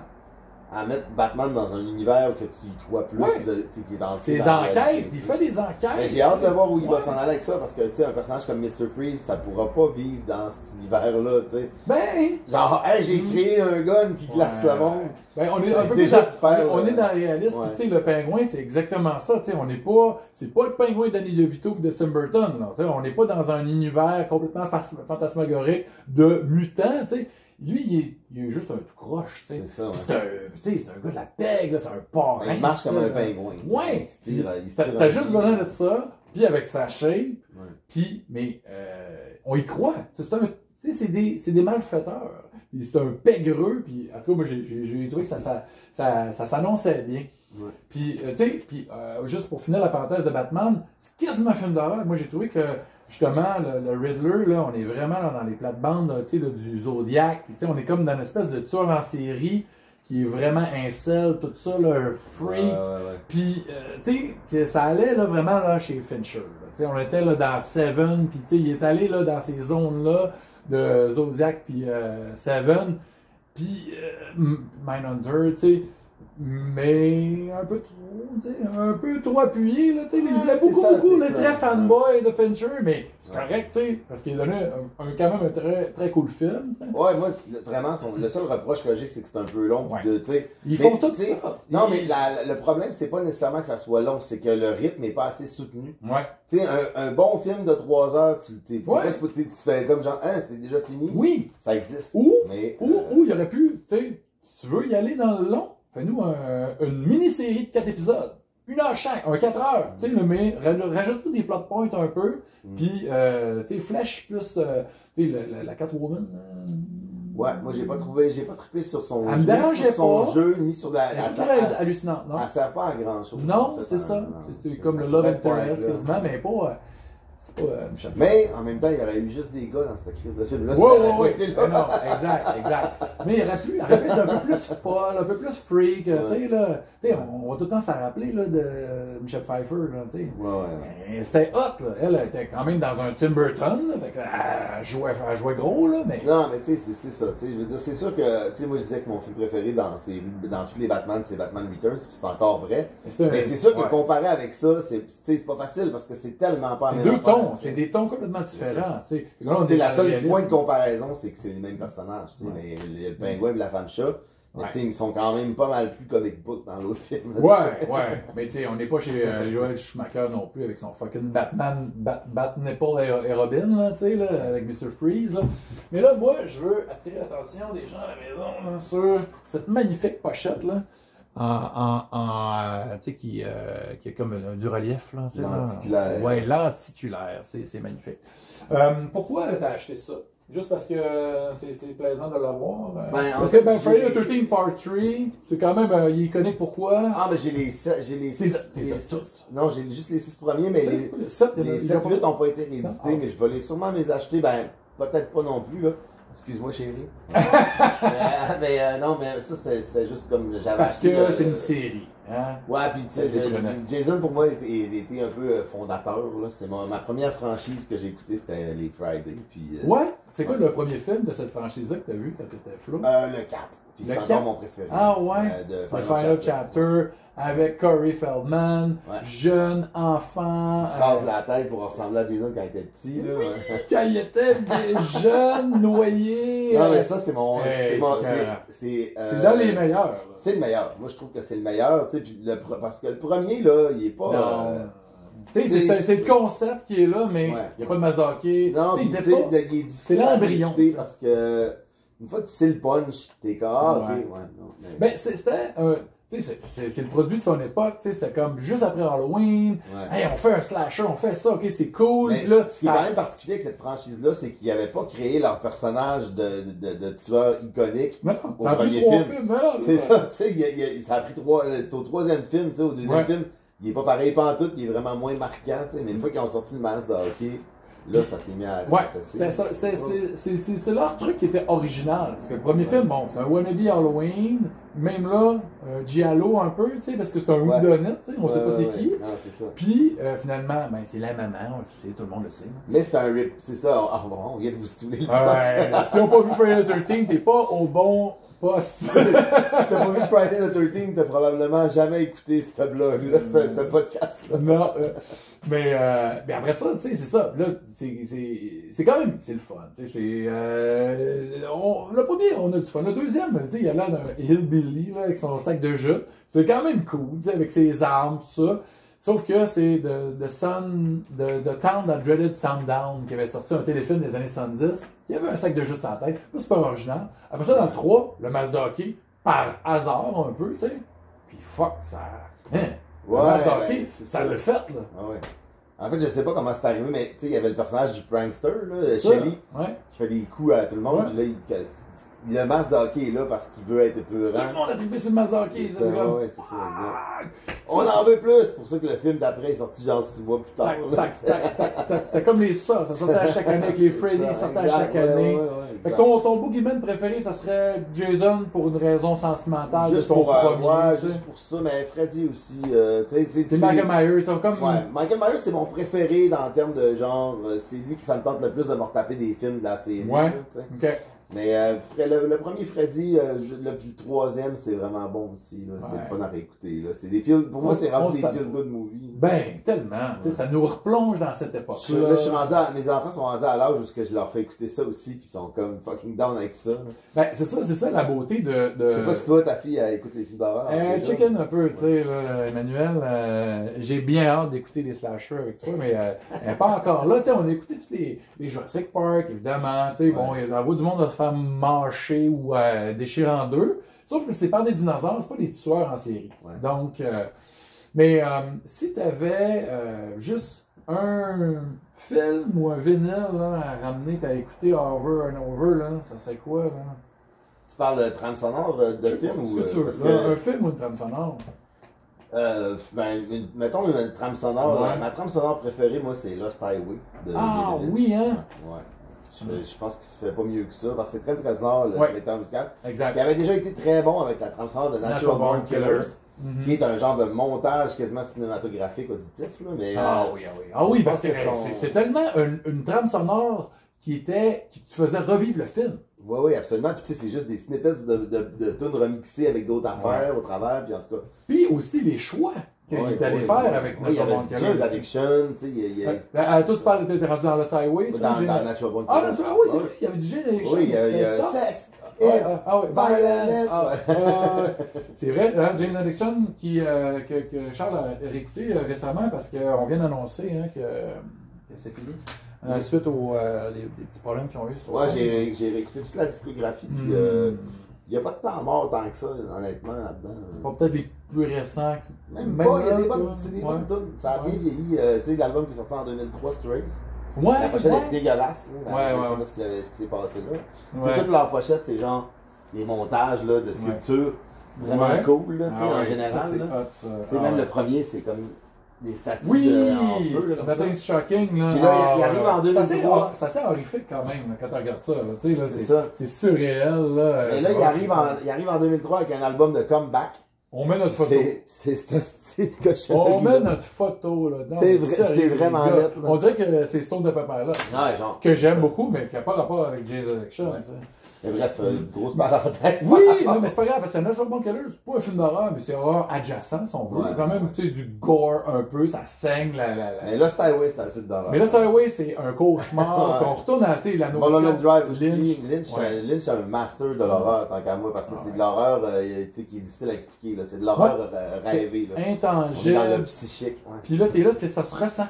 mettre Batman dans un univers que tu y crois plus, Ouais. tu sais, qui est dans Ses dans la enquêtes, réalité, il tu sais. fait des enquêtes. Mais j'ai hâte de voir où il va Ouais. s'en aller avec ça, parce que, tu sais, un personnage comme Mr. Freeze, ça pourra pas vivre dans cet univers-là, tu sais. Ben, Genre, hey, j'ai créé un gun qui glace Ouais. le monde. ben, on est C'est un peu déjà plus- super, on est là. dans le réalisme. Ouais. Tu sais, le pingouin, c'est exactement ça. Tu sais, on n'est pas, c'est pas le pingouin d'Annie DeVito ou de Tim Burton. Là. Tu sais, on n'est pas dans un univers complètement fantasmagorique de mutants. Tu sais. Lui, il est juste un tout croche. Tu sais. C'est ça, ouais. Puis c'est un gars de la pègre, là, c'est un parrain. Il marche comme tu sais, un pingouin. tu sais. Ouais. Il se tire, il se tire T'as un juste peu. besoin de ça, puis avec sa shape, Ouais. puis, mais on y croit. Tu sais, c'est des malfaiteurs. Puis c'est un pègreux, puis en tout cas, moi, j'ai trouvé que ça s'annonçait bien. Ouais. Puis, tu sais, juste pour finir la parenthèse de Batman, c'est quasiment un film d'horreur. Moi, j'ai trouvé que, justement, le Riddler, là, on est vraiment là, dans les plates-bandes, tu sais, là, du Zodiac. Puis, tu sais, on est comme dans une espèce de tueur en série qui est vraiment incel, tout ça, là, un freak. Ouais. Puis, tu sais, que ça allait là, vraiment là, chez Fincher. Là. Tu sais, on était là, dans Seven, puis tu sais, il est allé là, dans ces zones-là de Zodiac, puis Seven, puis Mindhunter, tu sais, mais un peu trop, tu sais, un peu trop appuyé, là, tu sais, il voulait c'est beaucoup, ça, beaucoup, c'est le ça. très fanboy de Fincher, mais c'est Ouais. correct, tu sais, parce qu'il donnait quand même un très, très cool film, tu sais. Ouais, moi, vraiment, le seul reproche que j'ai, c'est que c'est un peu long. Ouais. Tu sais. Ils Mais, font tout tu sais, ça. Non, mais Ils- le problème, c'est pas nécessairement que ça soit long, c'est que le rythme n'est pas assez soutenu. Ouais. Tu sais, un bon film de 3 heures, tu fais comme genre, hein, c'est déjà fini. Oui. Ça existe. Ou Mais, Ou il aurait pu, tu sais, si tu veux y aller dans le long, fais-nous une mini-série de 4 épisodes. 1h5, un 4 heures, tu sais, mais rajoute des plot points un peu, puis, tu sais, Flash plus, tu sais, la Catwoman. Ouais, moi j'ai pas trippé sur son Elle me dérangeait pas. jeu, ni sur la. Elle est très hallucinante, non? Elle sert pas à grand chose. Non, c'est ça. C'est comme le Love Interest, quasiment, mais pas. C'est pas Michel Mais en même temps, il y aurait eu juste des gars dans cette crise de film-là. Oui. Non, exact. Mais il aurait pu être un peu plus folle, un peu plus freak, tu sais, là. Tu sais, on va tout le temps s'en rappeler, là, de Michelle Pfeiffer, là, tu sais. Ouais. C'était hot, là. Elle était quand même dans un Tim Burton, là, fait que, elle jouait gros, là, mais... Non, mais tu sais, c'est ça. Tu sais, je veux dire, c'est sûr que, tu sais, moi je disais que mon film préféré dans tous les Batman, c'est Batman Returns, puis c'est encore vrai. Mais c'est sûr que comparé avec ça, c'est pas facile parce que c'est tellement pas c'est deux tons, c'est des tons complètement différents, tu sais. La seule point de comparaison, c'est que c'est les mêmes personnages, tu sais, mais le pingouin et la femme chat, mais tu sais, ils sont quand même pas mal plus comic book dans l'autre film. Ouais, mais tu sais, on n'est pas chez Joel Schumacher non plus avec son fucking Batman, Bat-Nipple et Robin, là, tu sais, là, avec Mr. Freeze, là. Mais là, moi, je veux attirer l'attention des gens à la maison, là, sur cette magnifique pochette, là. Tu sais, qui est comme du relief, là. Lenticulaire. Ouais, lenticulaire, c'est magnifique. Pourquoi t'as acheté ça? Juste parce que c'est plaisant de l'avoir? Parce que Friday the 13th Part 3, c'est quand même il est iconique. Pourquoi? Ah, mais j'ai les 6. Non, j'ai juste les 6 premiers, mais les 7 8 n'ont pas été réédités, mais je vais sûrement les acheter, peut-être pas non plus, là. Excuse-moi, chérie. Non, mais ça, c'était juste comme j'avais parce que c'est une série. Hein? Ouais, puis tu sais, Jason, pour moi, était un peu fondateur. C'est ma première franchise que j'ai écoutée, c'était les Friday. Puis, ouais? C'est quoi le premier film de cette franchise-là que tu as vu quand tu étais flou? Le 4. Puis c'est encore mon préféré. Ah ouais? De Final Chapter. Avec Corey Feldman, jeune enfant. Il se casse la tête pour ressembler à Jason quand il était petit. Là. Oui, quand il était jeune, noyé. Non, mais ça, c'est mon. C'est dans les meilleurs. C'est le meilleur. Moi, je trouve que c'est le meilleur. Parce que le premier, là, il est pas. C'est le concept qui est là, mais il n'y a pas de Mazaki. Non, il est difficile. C'est l'embryon. Parce que une fois que tu sais le punch, t'es comme. Ok, Ben, c'était un. C'est le produit de son époque, c'était comme juste après Halloween, hey, on fait un slasher, on fait ça, ok, c'est cool. Mais là, ce qui est quand même particulier avec cette franchise-là, c'est qu'ils n'avaient pas créé leur personnage de tueur iconique au premier film. C'est ça, tu sais, ça a pris c'est au troisième film, tu sais, au deuxième film, il est pas pareil pantoute, il est vraiment moins marquant, tu sais, mais une fois qu'ils ont sorti le masque de hockey, là, ça s'est mis à... C'est leur truc qui était original. Parce que le premier film, bon, c'est un wannabe Halloween, même là, Giallo un peu, tu sais, parce que c'est un whodunit, on sait pas c'est qui. Non, c'est ça. Puis, finalement, c'est la maman, on le sait, tout le monde le sait. Mais c'est un rip, c'est ça, on vient de vous stouler le podcast. Si on n'a pas vu Friday the 13th, t'es pas au bon poste. Si t'as pas vu Friday the 13th, t'as probablement jamais écouté ce blog-là, ce podcast-là. Non, mais après ça, tu sais, c'est ça. Là, c'est quand même, c'est le fun. Tu sais, le premier, on a du fun. Le deuxième, tu sais, il a l'air d'un hillbilly, là, avec son sac de jus. C'est quand même cool, tu sais, avec ses armes, tout ça. Sauf que c'est The Town That Dreaded Sundown qui avait sorti un téléfilm des années 70. Il y avait un sac de jus sur sa tête. C'est pas original. Après ça, dans le 3, le masque de hockey, par hasard un peu, tu sais. Puis fuck, ça. Hein? Le masque de hockey, ça l'a fait, là. Ah ouais. En fait, je sais pas comment c'est arrivé, mais tu sais, il y avait le personnage du prankster, là, Shelly, qui fait des coups à tout le monde. Puis là, le masque de hockey est là parce qu'il veut être épeurant. Tout le monde a trippé sur le masque de hockey. C'est ça. On en veut plus. C'est pour ça que le film d'après est sorti genre 6 mois plus tard. Tac. C'était comme les ça sortait à chaque année avec les Freddy, sortait à chaque année. Fait que ton boogeyman préféré, ça serait Jason pour une raison sentimentale. Juste pour premier. Juste pour ça, mais Freddy aussi. C'est Michael Myers, c'est comme. Ouais, Michael Myers, c'est mon préféré en termes de genre. C'est lui qui ça me tente le plus de me retaper des films de la série. Ouais. Ok. Mais le premier Freddy, puis le troisième, c'est vraiment bon aussi. C'est le fun à réécouter. Là. C'est des films, pour moi, c'est rendu des feel-good movies. Ben, tellement. Ouais. Ça nous replonge dans cette époque-là. Là, je suis rendu mes enfants sont rendus à l'âge où je leur fais écouter ça aussi, puis ils sont comme fucking down avec ça. Là. Ben, c'est ça la beauté de... Je sais pas si toi, ta fille, elle écoute les films d'horreur. Chicken un peu, tu sais, Emmanuel. J'ai bien hâte d'écouter des slashers avec toi, mais elle n'est pas encore là. Tu sais, on a écouté tous les Jurassic Park, évidemment. Tu sais, bon, il y a la voix du monde de se faire mâcher ou déchirer en deux. Sauf que c'est pas des dinosaures, c'est pas des tueurs en série. Ouais. Donc, Mais si tu avais juste un film ou un vinyle là, à ramener et à écouter over and over, là, ça serait quoi? Là? Tu parles de trame sonore de film ou parce que... un film ou une trame sonore? Mettons une trame sonore. Ouais. Ma trame sonore préférée, moi, c'est Lost Highway. De David Lynch. Oui, hein? Ouais. Je pense qu'il se fait pas mieux que ça, parce que c'est très sonore, le directeur musical. Exact. Qui avait déjà été très bon avec la trame sonore de Natural Born Killers, qui est un genre de montage quasiment cinématographique auditif. Là, mais, oui, parce que c'est tellement une trame sonore qui te faisait revivre le film. Oui, absolument. Puis tu sais, c'est juste des snippets de tunes remixées avec d'autres affaires au travers, puis en tout cas. Puis aussi les choix qu'il est allé faire avec Natural Born Killers. James Addiction, tu sais, toi, tu parles, t'es rendu dans Lost Highway, ça? Dans Natural Born Killers. Oui, c'est vrai, il y avait du James Addiction. Oui, il y a Sex, Violence. C'est vrai, hein, James Addiction que Charles a réécouté récemment parce qu'on vient d'annoncer que c'est fini. Suite aux des petits problèmes qu'ils ont eu sur ça. J'ai réécouté toute la discographie, puis il n'y a pas de temps mort tant que ça, honnêtement, là-dedans. Pas peut-être les plus récents. Même pas, il y a des bonnes, c'est des bonnes tunes. Ça a bien vieilli. Tu sais, l'album qui est sorti en 2003, Strays. La pochette est dégueulasse. Je sais pas ce qui s'est passé là. Toute leur pochette, c'est genre des montages là, de sculptures vraiment cool, là, en général. Même le premier, c'est comme des statues en feu. C'est shocking. Là. Puis là, il arrive en 2003. C'est assez horrifique quand même quand tu regardes ça. Là, c'est ça. C'est surréel. Là, mais là, il arrive en 2003 avec un album de comeback. On met notre photo. C'est ce style de cochonnerie. On met notre photo là. C'est vraiment lettre. On dirait que c'est Stone de Pepper là. Ouais, genre. Que j'aime beaucoup, mais qui n'a pas rapport avec James Addiction. Mais bref, grosse parenthèse. Oui, non, mais c'est pas grave, parce que Natural Born Killers, c'est pas un film d'horreur, mais c'est horreur adjacent, si on veut. Il y a quand même du gore un peu, ça saigne. Mais Lost Highway, c'est un film d'horreur. Mais Lost Highway, c'est un cauchemar. On retourne à la notion. Mulholland Drive aussi. Lynch est un master de l'horreur, tant qu'à moi, parce que c'est de l'horreur qui est difficile à expliquer. C'est de l'horreur rêvée. Intangible. Dans le psychique. Puis là, t'es là, ça se ressent.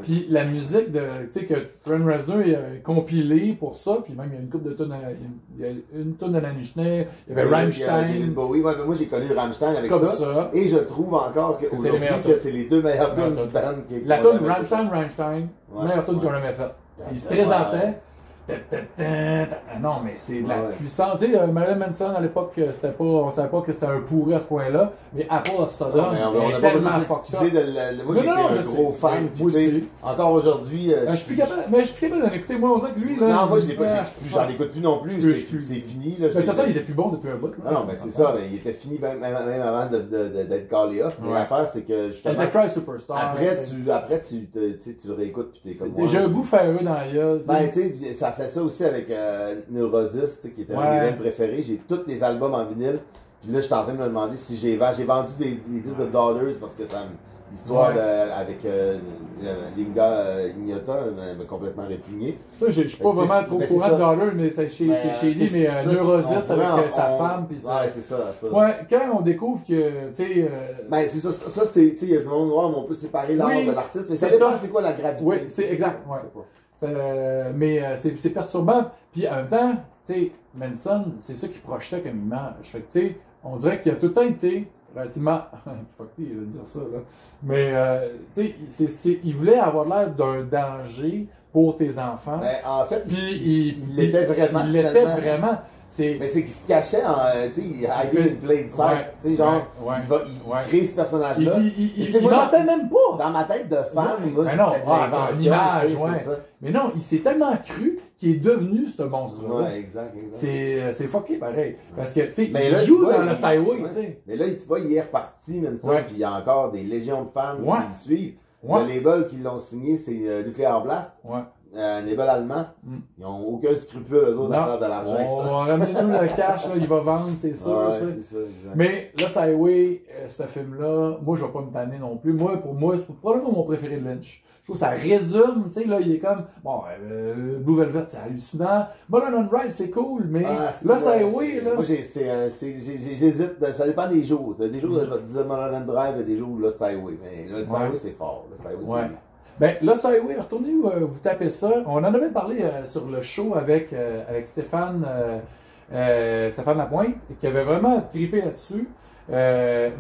Puis la musique que Trent Reznor a compilée pour ça, puis même il y a une couple de tonnes, il y a une tonne de Nanny Schnee, il y avait Rammstein. David Bowie. Moi j'ai connu Rammstein avec comme ça. Et je trouve encore qu'aujourd'hui que c'est les deux meilleures tunes du band. La tune Rammstein, meilleure tune qu'on a jamais faite. Il se présentait. Non, mais c'est de la puissance. Tu sais, Marilyn Manson, à l'époque, on savait pas que c'était un pourri à ce point-là, mais Apple of Sodom, on n'a pas besoin de s'excuser moi, j'étais un gros fan, puis encore aujourd'hui... je suis plus capable d'en écouter. Moi, on dirait que lui, là... Non, moi, j'en écoute plus non plus, c'est fini. De toute façon, il était plus bon depuis un bout. Non, mais c'est ça, il était fini même avant d'être callé off. Mais l'affaire, c'est que justement... Enterprise Superstar. Après, tu le réécoutes, puis t'es comme... J'ai un goût ferreux dans la gueule. Ben, tu sais, ça fait ça aussi avec Neurosis, qui était un des mêmes préférés. J'ai tous les albums en vinyle. Puis là, je suis en train de me demander si j'ai vendu des disques de Daughters parce que l'histoire avec Linga Ignota m'a complètement répugné. Ça, je suis pas vraiment trop au courant de Daughters, mais c'est chez lui, mais Neurosis avec sa femme. Puis ça. Ouais, c'est ça. Ouais, quand on découvre que, tu sais. Ben, c'est ça. Ça, c'est, tu sais, il y a du monde noir, mais on peut séparer l'art de l'artiste. Mais ça dépend, c'est quoi la gravité. Oui, c'est exact. Mais c'est perturbant. Puis en même temps, tu sais, Manson, c'est ça qu'il projetait comme image. Fait que, tu sais, on dirait qu'il a tout le temps été relativement. C'est fucké, il va dire ça, là. Mais, tu sais, il voulait avoir l'air d'un danger pour tes enfants. Ben, en fait, puis il l'était vraiment. Il l'était vraiment. Mais c'est qu'il se cachait en. Tu sais, il hiding in plain sight. Tu sais, genre, il crée ce personnage-là. Il mentait même pas. Dans ma tête de fan, moi, mais non, dans l'image, mais non, il s'est tellement cru qu'il est devenu ce monstre-là. Ouais, exact. C'est fucké pareil. Parce que, tu sais, il joue dans le Highway, tu sais. Mais là, tu vois, il est reparti, puis il y a encore des légions de fans qui le suivent. Le label qui l'ont signé, c'est Nuclear Blast. Un label allemand. Ils n'ont aucun scrupule, eux autres, à faire de l'argent. Ramenez-nous le cash, là, il va vendre, c'est sûr. C'est ça, mais Lost Highway, ce film-là, moi, je ne vais pas me tanner non plus. Pour moi, c'est probablement mon préféré de Lynch. Je trouve que ça résume, tu sais, là, il est comme, bon, Blue Velvet, c'est hallucinant. Mulholland Drive, c'est cool, mais Lost Highway, là. Moi, j'hésite, ça dépend des jours. Des jours où je vais te dire Mulholland Drive et des jours où Lost Highway. Mais Lost Highway, c'est fort. Lost Highway, c'est ben, Lost Highway, retournez vous tapez ça. On en avait parlé sur le show avec Stéphane Lapointe, qui avait vraiment trippé là-dessus. Ouais,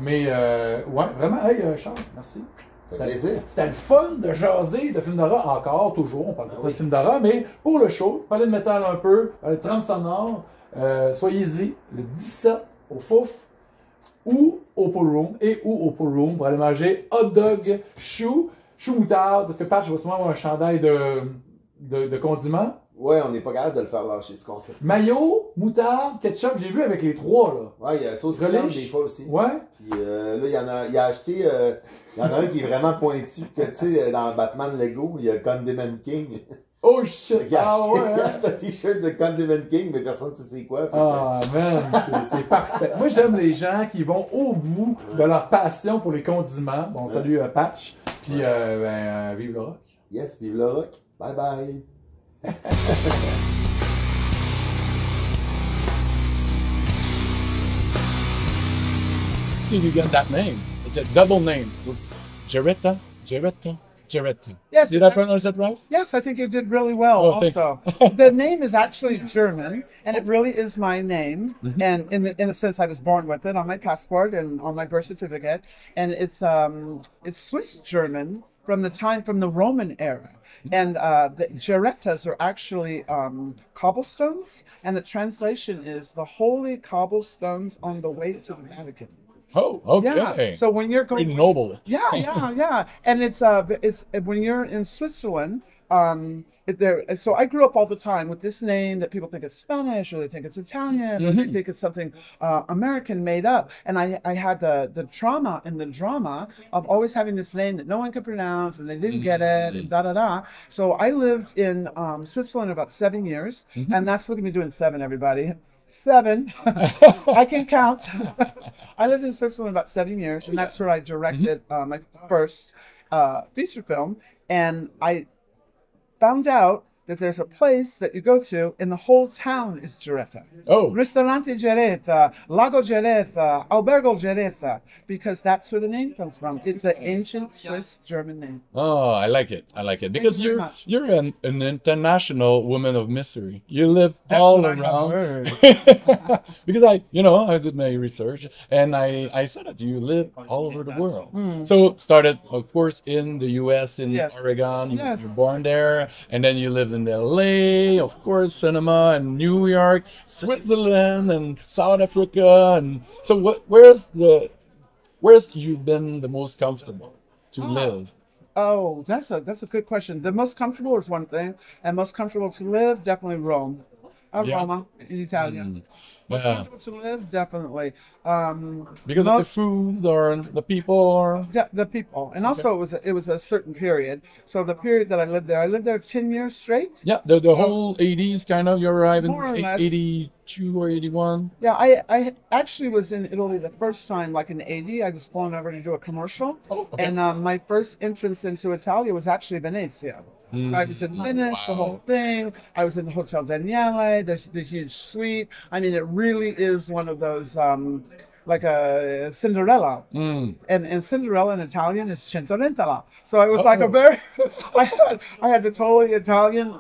vraiment, hey, Charles, merci. Ça fait plaisir. C'était le fun de jaser de films d'horreur, encore, toujours, on parle pas de Oui. films d'horreur, mais pour le show, parler de métal un peu, parler de trame sonore, soyez-y le 17 au Fouf ou au Pool Room, pour aller manger hot dog, chou moutarde, parce que Patch va souvent avoir un chandail de condiments. Ouais, on n'est pas capable de le faire lâcher ce concept. Mayo, moutarde, ketchup, j'ai vu avec les trois, là. Ouais, il y a la sauce piquante Relish. des fois aussi. Ouais. Puis là, il a acheté, il y en a un qui est vraiment pointu, que tu sais, dans Batman Lego, il y a Condiment King. Oh shit! Il a Ah acheté, ouais, il a hein? acheté un t-shirt de Condiment King, mais personne ne sait c'est quoi. Fait que- Ah man, c'est parfait. Moi j'aime les gens qui vont au bout de leur passion pour les condiments. Bon, salut Patch, puis vive le rock. Yes, vive le rock. Bye bye. You got that name. It's a double name. It's Geretta. Yes, Did it's I pronounce that right? Yes, I think you did really well. Oh, thank also, the name is actually German, and it really is my name. Mm-hmm. And in the sense, I was born with it on my passport and on my birth certificate, and it's Swiss German from the Roman era. And the Gerettas are actually cobblestones, and the translation is the holy cobblestones on the way to the Vatican. Oh, okay. Yeah. So when you're going, Very noble. yeah, and it's when you're in Switzerland, so I grew up all the time with this name that people think it's Spanish or they think it's Italian or they think it's something American made up, and I had the trauma and the drama of always having this name that no one could pronounce and they didn't get it and da da da. So I lived in Switzerland about 7 years, and that's look at me doing 7, everybody. 7. I can count. I lived in Switzerland about 7 years, and that's where I directed my first feature film. And I found out that there's a place that you go to, and the whole town is Geretta. Oh. Ristorante Geretta, Lago Geretta, Albergo Geretta, because that's where the name comes from. It's an ancient Swiss German name. Oh, I like it. Because you very much. you're an international woman of mystery. You live That's all what I around. heard. Because I did my research and I saw that you live all over the world. So started, of course, in the U.S. in Yes. Oregon. Yes. You were born there, and then you lived in LA, of course, cinema, and New York, Switzerland, and South Africa. And so, where's you been the most comfortable to live? Oh, that's a good question. The most comfortable is one thing, and most comfortable to live, definitely Rome. Yeah. Roma in Italian. Most Yeah. comfortable to live, definitely. Because of the food or the people or The people, and also it was a certain period. So the period that I lived there 10 years straight. yeah, the whole 80s kind of. You arrived in More or less. 82 or 81. Yeah, I actually was in Italy the first time, like in '80. I was flown over to do a commercial, Oh, okay. and my first entrance into Italia was actually Venezia. So I was in Venice, the whole thing. I was in the Hotel Daniele, the huge suite. I mean, it really is one of those, like a Cinderella. And Cinderella in Italian is Cenerentola. So it was like a very, I had the totally Italian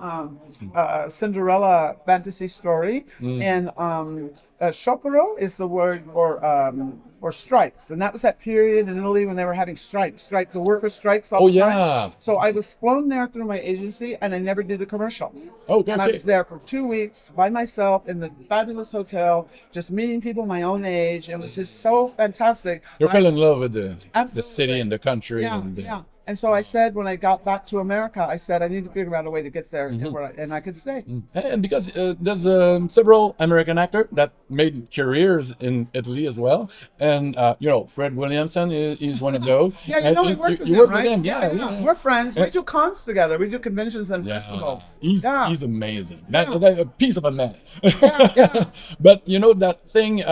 Cinderella fantasy story. And sciopero is the word for strikes. And that was that period in Italy when they were having strikes, the worker strikes all Oh, the time. yeah. So I was flown there through my agency, and I never did the commercial. Okay. And I was there for 2 weeks by myself in the fabulous hotel, just meeting people my own age. It was just so fantastic. You And I- fell in love with the Absolutely. city and the country. Yeah, and the, yeah. And so I said, when I got back to America, I said I need to figure out a way to get there and I could stay. And because there's several American actors that made careers in Italy as well, and Fred Williamson is one of those. Yeah, you And know, we work with you him, work right? with him, yeah. We're friends. We do cons together. We do conventions and Yeah. festivals. He's amazing. That's a piece of a man. yeah. But you know that thing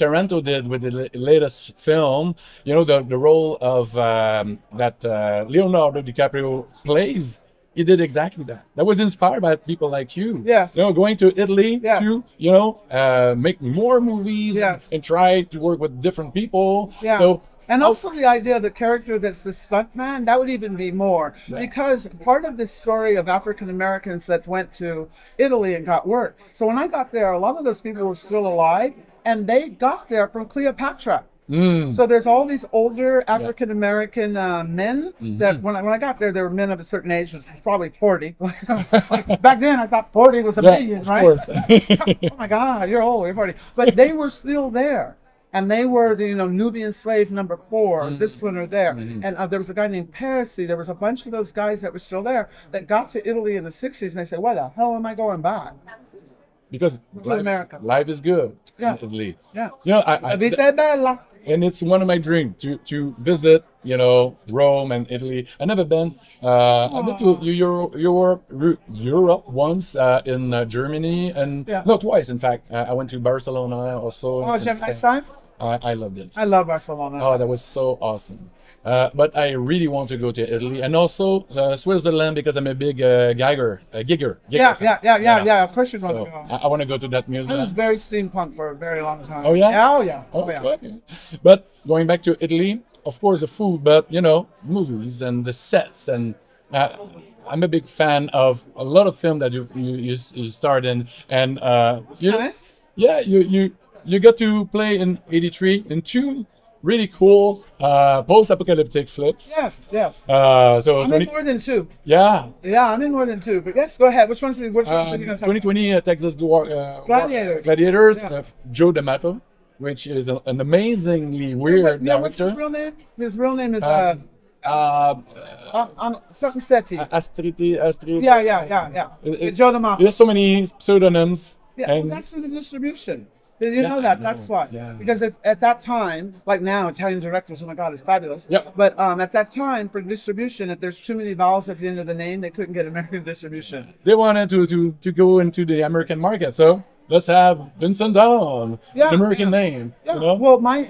Taranto did with the latest film, the role of that Leonardo DiCaprio plays. He did exactly that. That was inspired by people like you. Yes. Going to Italy Yes. to make more movies Yes. and try to work with different people. Yeah. So And also the idea of the character that's the stuntman, that would even be more. Because part of this story of African Americans that went to Italy and got work. So when I got there, a lot of those people were still alive, and they got there from Cleopatra. Mm. So there's all these older African American men that when I got there, they were men of a certain age, which was probably 40. Like, back then, I thought 40 was a million, of right? course. Oh my God, you're old, you're 40. But they were still there. And they were the Nubian slave number 4, this one or there. And there was a guy named Percy. There was a bunch of those guys that were still there that got to Italy in the 60s, and they said, why the hell am I going back? Because America. life is good Yeah. in Italy. Yeah. You know, La vita è bella. and it's one of my dreams to visit, Rome and Italy. I never been. I've been to Europe once, in Germany, and Yeah. no, twice in fact. I went to Barcelona also. Oh, did you have a nice time? I loved it. I love Barcelona. Oh, that was so awesome. But I really want to go to Italy and also Switzerland because I'm a big gigger Yeah, fan. yeah. Of course you'd want So to go. I want to go to that I was museum. very steampunk for a very long time. Oh, yeah? Oh yeah. Oh yeah. Okay. But going back to Italy, of course the food, but movies and the sets, and I'm a big fan of a lot of film that you starred in, and Nice. yeah, you got to play in '83 in 2 really cool post-apocalyptic flips. Yes. So I'm in more than 2. yeah, Yeah, I'm in more than 2. But yes, go ahead. Which ones are you going to talk about? 2020 Texas Gladiators. Gladiators, Yeah. Joe D'Amato, which is an amazingly weird Yeah, what's his director. real name? His real name is something Setti. Astrid. Yeah. Joe D'Amato. There's so many pseudonyms. Yeah, and well, that's for the distribution. Did you know I that? know. That's why. Yeah. Because at that time, like now, Italian directors, oh my God, it's fabulous. Yep. But at that time, for distribution, if there's too many vowels at the end of the name, they couldn't get American distribution. they wanted to go into the American market, so let's have Vincent Dawn, Yeah, an American yeah. name. Yeah. Well, my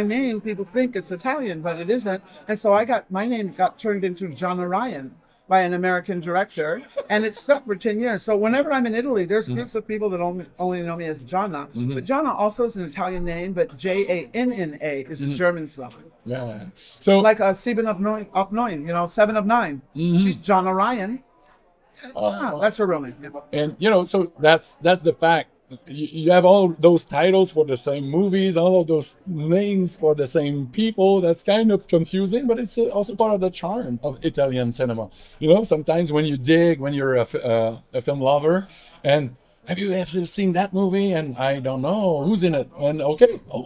name, people think it's Italian, but it isn't. And so my name got turned into John Ryan by an American director, and it stuck for 10 years. So whenever I'm in Italy, there's groups of people that only know me as Gianna. But Gianna also is an Italian name, but Janna is a German spelling. Yeah. So Like Sieben of Neun, 7 of 9. She's Gianna Ryan. That's her real name. Yeah. and so that's the fact. You have all those titles for the same movies, all of those names for the same people. That's kind of confusing, but it's also part of the charm of Italian cinema. Sometimes when you're a film lover, and have you ever seen that movie? And I don't know who's in it. And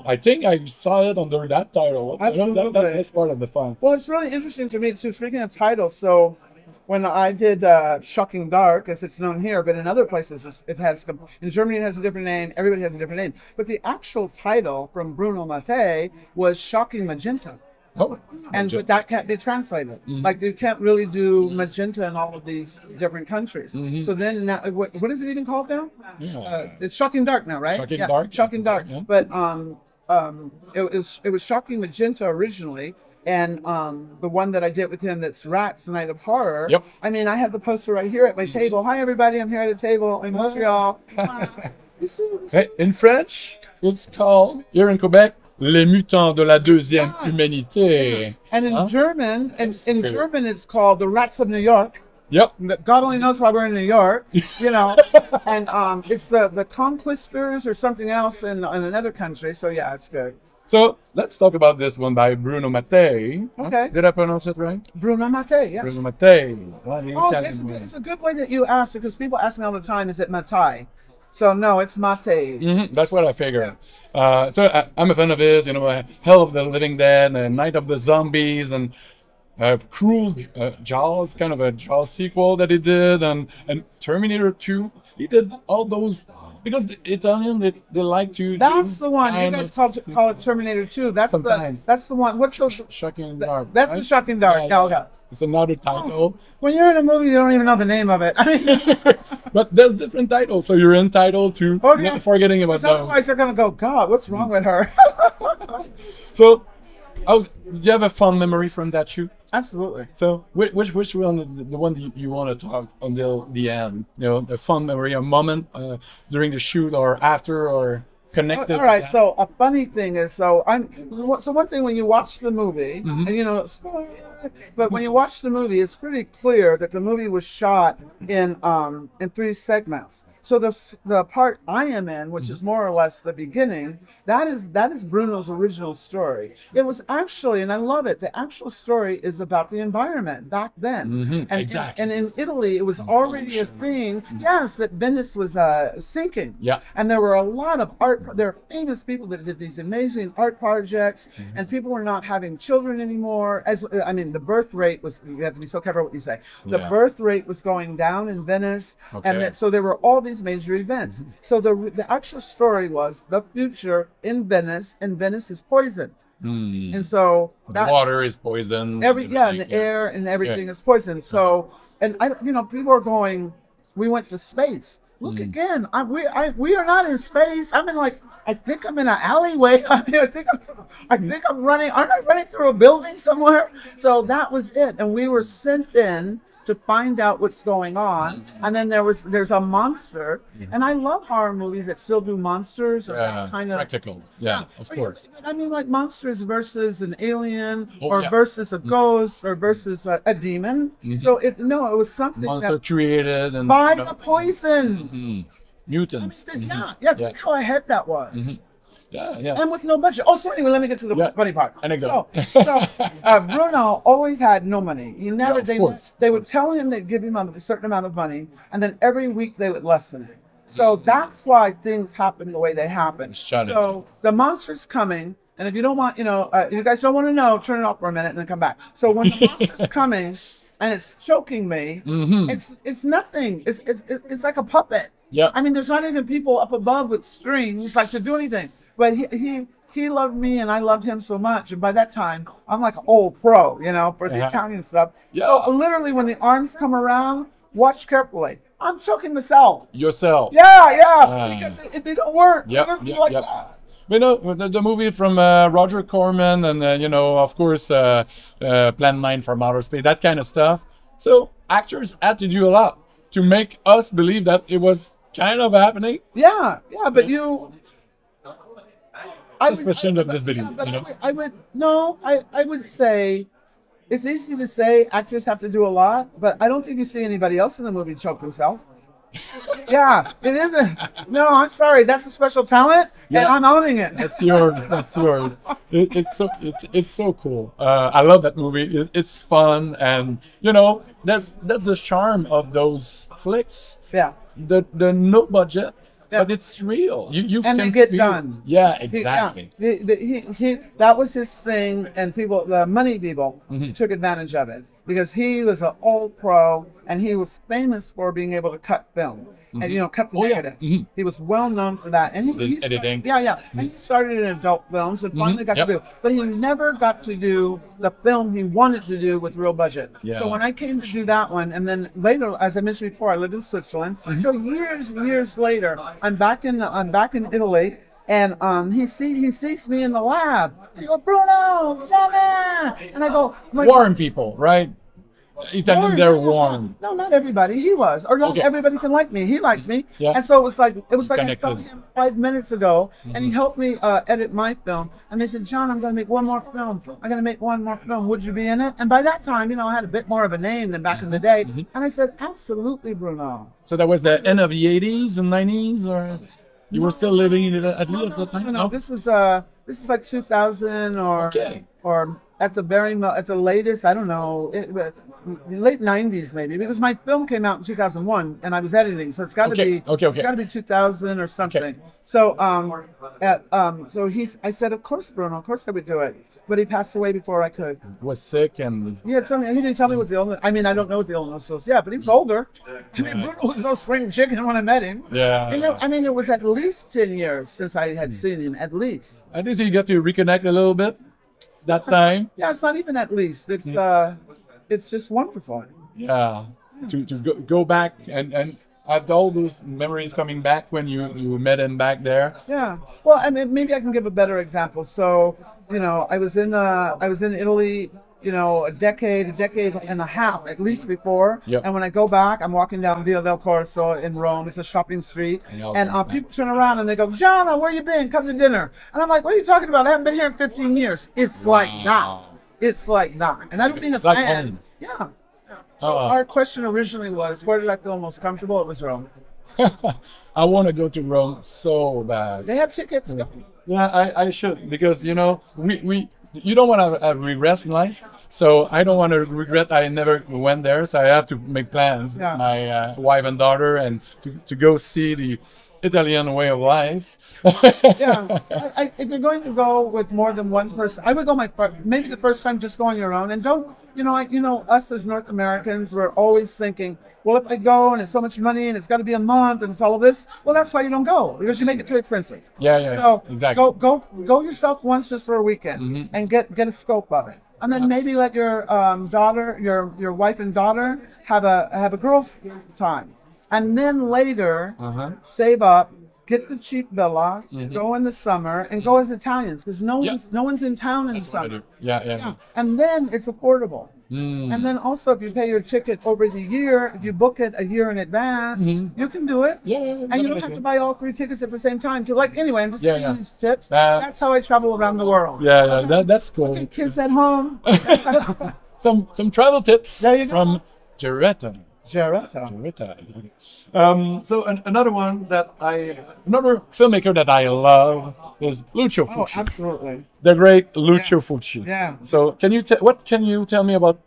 I think I saw it under that title. Absolutely. That's part of the fun. Well, it's really interesting to me too. Speaking of titles, so when I did Shocking Dark, as it's known here, but in other places it has. In Germany, it has a different name. Everybody has a different name. But the actual title from Bruno Mattei was Shocking Magenta, but that can't be translated. Like you can't really do magenta in all of these different countries. So then, now, what is it even called now? Yeah. It's Shocking Dark now, right? Shocking Dark. Shocking Dark. Yeah. But it was Shocking Magenta originally. And the one that I did with him, that's Rats, Night of Horror. Yep. I mean, I have the poster right here at my table. Hi, everybody. I'm here at a table in Montreal. Hey, in French, it's called, here in Quebec, Les Mutants de la Deuxième Humanité. And in German, German, it's called The Rats of New York. Yep. God only knows why we're in New York, And it's the Conquistors or something else in another country. So yeah, it's good. So let's talk about this one by Bruno Mattei. Okay. Did I pronounce it right? Bruno Mattei, yes. Bruno Mattei. Oh, it's a good way that you ask, because people ask me all the time, is it Mattei? So no, it's Mattei. That's what I figured. So I'm a fan of his, Hell of the Living Dead, and Night of the Zombies, and Cruel Jaws, kind of a Jaws sequel that he did, and Terminator 2. He did all those, because the Italian, they like to. That's the one. You guys call it Terminator 2. That's the one. What's the Shocking Dark? That's the Shocking Dark. Yeah, okay. It's another title. When you're in a movie, you don't even know the name of it. I mean, But there's different titles, so you're entitled to not forgetting about those. otherwise they're gonna go, God, what's wrong with her? So, do you have a fond memory from that shoot? Absolutely. So, which one, the one you want to talk until the end? A fun memory, a moment during the shoot or after, or connected. All right. So a funny thing is, so one thing when you watch the movie, and spoiler But when you watch the movie, it's pretty clear that the movie was shot in 3 segments. So the part I am in, which is more or less the beginning, that is Bruno's original story. It was actually, and I love it, the actual story is about the environment back then. And exactly. and in Italy, it was already a thing, yes, that Venice was sinking. Yeah. And there were a lot of there are famous people that did these amazing art projects, and people were not having children anymore. The birth rate was, you have to be so careful what you say. The birth rate was going down in Venice, and so there were all these major events. So the actual story was the future in Venice, and Venice is poisoned. And so the water is poisoned. and the air and everything is poisoned. So, and people are going, we went to space. Look again, we are not in space. I mean, like, I think I'm in an alleyway. I mean, I think I'm running. Aren't I running through a building somewhere? So that was it, and we were sent in to find out what's going on. And then there's a monster, and I love horror movies that still do monsters or that kind of practical. Yeah, of course. I mean, like monsters versus an alien, versus a ghost, or versus a demon. So it was something monster that created and by the poison. Mutants. Think how ahead that was. Yeah. And with no budget. Oh, so anyway, let me get to the funny part. Anecdote. So Bruno always had no money. He never. They would tell him they'd give him a certain amount of money, and then every week they would lessen it. So that's why things happen the way they happen. So the monster's coming, and if you don't want, you guys don't want to know, turn it off for a minute and then come back. So when the monster's coming, and it's choking me, it's nothing. It's like a puppet. Yeah. I mean, there's not even people up above with strings like to do anything. But he loved me, and I loved him so much. And by that time, I'm like an old pro, for the Italian stuff. Yeah. So literally, when the arms come around, watch carefully. I'm choking myself. Yourself. Yeah. Because they don't work. Yep. That. But the movie from Roger Corman, and of course, Plan 9 from Outer Space, that kind of stuff. So actors had to do a lot to make us believe that it was kind of happening. Yeah, but you. Suspicion of disbelief. I would say it's easy to say actors have to do a lot, but I don't think you see anybody else in the movie choke themselves. Yeah, it isn't. No, I'm sorry. That's a special talent, and I'm owning it. That's yours. It's so cool. I love that movie. It's fun, and that's the charm of those flicks. Yeah. The no budget. Yeah. But it's real. And they get done. Yeah, exactly. That was his thing, and the money people took advantage of it because he was an old pro, and he was famous for being able to cut film and cut the negative. He was well known for that, and he editing. And he started in adult films and finally got to do, but he never got to do the film he wanted to do with real budget. So when I came to do that one, and then later, as I mentioned before, I lived in Switzerland. So years later, I'm back in Italy. And he sees me in the lab. And he goes, Bruno, Johnny! And I go, warm people, right? Italian, they're warm. No, not everybody. He was, or not everybody can like me. He likes me, and so it was like I saw him 5 minutes ago, and he helped me edit my film. And they said, John, I'm going to make one more film. I'm going to make one more film. Would you be in it? And by that time, I had a bit more of a name than back in the day. And I said, absolutely, Bruno. So that was the end of the 80s and 90s, or? You were still living in Italy at the time? No, this is like 2000 or at the latest, I don't know, late 90s maybe, because my film came out in 2001 and I was editing, so it's got to be it's got to be 2000 or something. Okay. So I said, of course, Bruno, of course I would do it, but he passed away before I could. Was sick and he didn't tell me what the illness. I mean, I don't know what the illness was. Yeah, but he was older. I mean, Bruno was no spring chicken when I met him. Yeah. I mean, it was at least 10 years since I had seen him, at least. At least you got to reconnect a little bit that time. Yeah, it's not even at least. It's just wonderful. Yeah. To go back and have all those memories coming back when you met him back there. Yeah. Well, I mean, maybe I can give a better example. So, I was in Italy, a decade and a half at least before. Yep. And when I go back, I'm walking down Via del Corso in Rome. It's a shopping street. And people turn around and they go, Gianna, where you been? Come to dinner. And I'm like, what are you talking about? I haven't been here in 15 years. It's like that. it's like that. And I don't mean a It's like fan. home. Yeah. So our question originally was, where did I feel most comfortable? It was Rome. I want to go to Rome so bad. They have tickets. Go. Yeah, I should, because we you don't want to have regrets in life. So I don't want to regret I never went there. So I have to make plans. Yeah. My wife and daughter, and to go see the Italian way of life. Yeah. If you're going to go with more than one person, I would go maybe the first time just go on your own, and don't, us as North Americans, we're always thinking, well, if I go and it's so much money and it's got to be a month and it's all of this, well, that's why you don't go, because you make it too expensive. Yeah, So exactly. go yourself once just for a weekend and get a scope of it. And then maybe let your daughter, your wife and daughter have a girls' time. And then later, save up, get the cheap villa, go in the summer, and go as Italians, because no one's in town in the summer. Yeah. And then it's affordable. Mm. And then also, if you pay your ticket over the year, if you book it a year in advance, you can do it. Yeah. And you don't have to buy all 3 tickets at the same time. Anyway, I'm just giving you these tips. Uh, That's how I travel around the world. Yeah. That's cool. Okay, kids at home. Some travel tips There you go. from Geretta. Geretta. So another one another filmmaker that I love is Lucio Oh, Fulci, absolutely. the great Lucio Fulci. Yeah. So what can you tell me about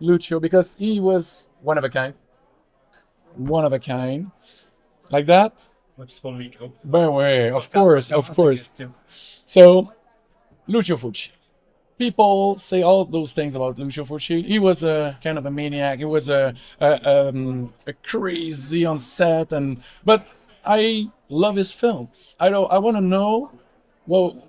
Lucio, because he was one of a kind, like that. By the way, of course. So Lucio Fulci. People say all those things about Lucio Fulci. He was a kind of a maniac. He was a crazy on set, but I love his films. I want to know, well,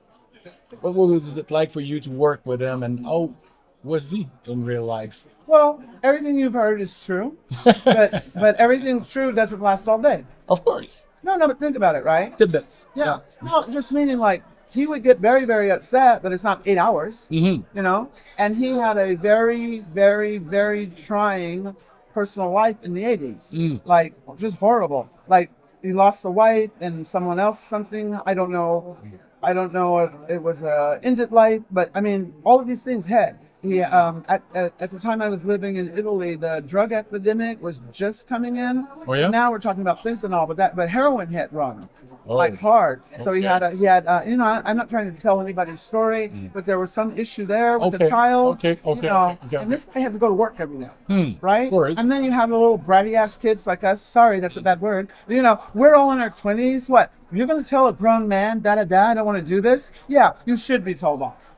what was it like for you to work with him, and how was he in real life? Well, everything you've heard is true, but everything true doesn't last all day. Of course, No, but think about it, right? tidbits. Yeah. No, just meaning like he would get very, very upset, but it's not 8 hours, And he had a very, very, very trying personal life in the 80s, like just horrible. Like he lost a wife and someone else, something, I don't know. I don't know if it was a ended life, but I mean, all of these things had. He at the time I was living in Italy, the drug epidemic was just coming in. Oh, yeah? So now we're talking about fentanyl, but heroin hit Ron. Oh. Like hard. So he had I'm not trying to tell anybody's story, but there was some issue there with the child. Okay. And this guy had to go to work every day, right? Of course. And then you have the little bratty ass kids like us. Sorry, that's a bad word. We're all in our 20s. What? You're going to tell a grown man, I don't want to do this? Yeah, you should be told off.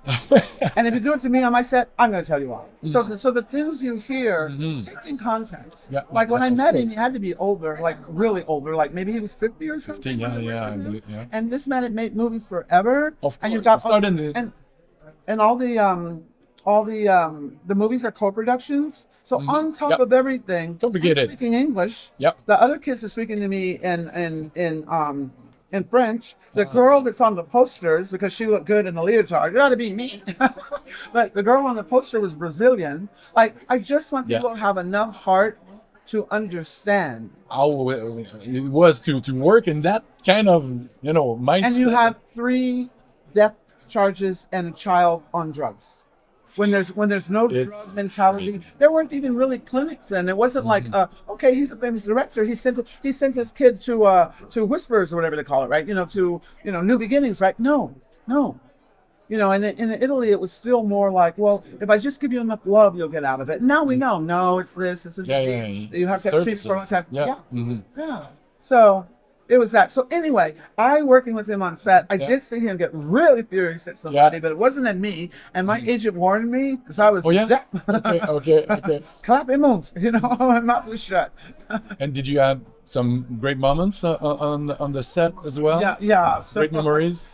And if you do it to me on my set, I'm going to tell you off. So the things you hear, take in context. Yeah, like when I met him, course. he had to be older, like really older, like maybe he was 50 or something. 50, when I yeah. worked with him. And this man had made movies forever. Of And you course. got And all the movies are co-productions. So on top of everything, Don't forget I'm it. speaking English. Yep. The other kids are speaking to me in French. The girl that's on the posters, because she looked good in the leotard, it ought to be me. But the girl on the poster was Brazilian. Like, I just want people to have enough heart to understand. how it was to work in that kind of mindset. And you have 3 death charges and a child on drugs. When there's no It's drug mentality, there weren't even really clinics then. It wasn't like, okay, he's a famous director. He sent his kid to Whispers or whatever they call it, right? To New Beginnings, right? No. And in Italy, it was still more like, well, if I just give you enough love, you'll get out of it. Now we know, no, it's this, it's a disease. You have to have treatment for a long time. Yeah. So it was that. So anyway, working with him on set, I did see him get really furious at somebody, but it wasn't at me. And my agent warned me because I was, Okay. clap him on, my mouth was shut. And did you have some great moments on the set as well? Yeah. So, Great memories.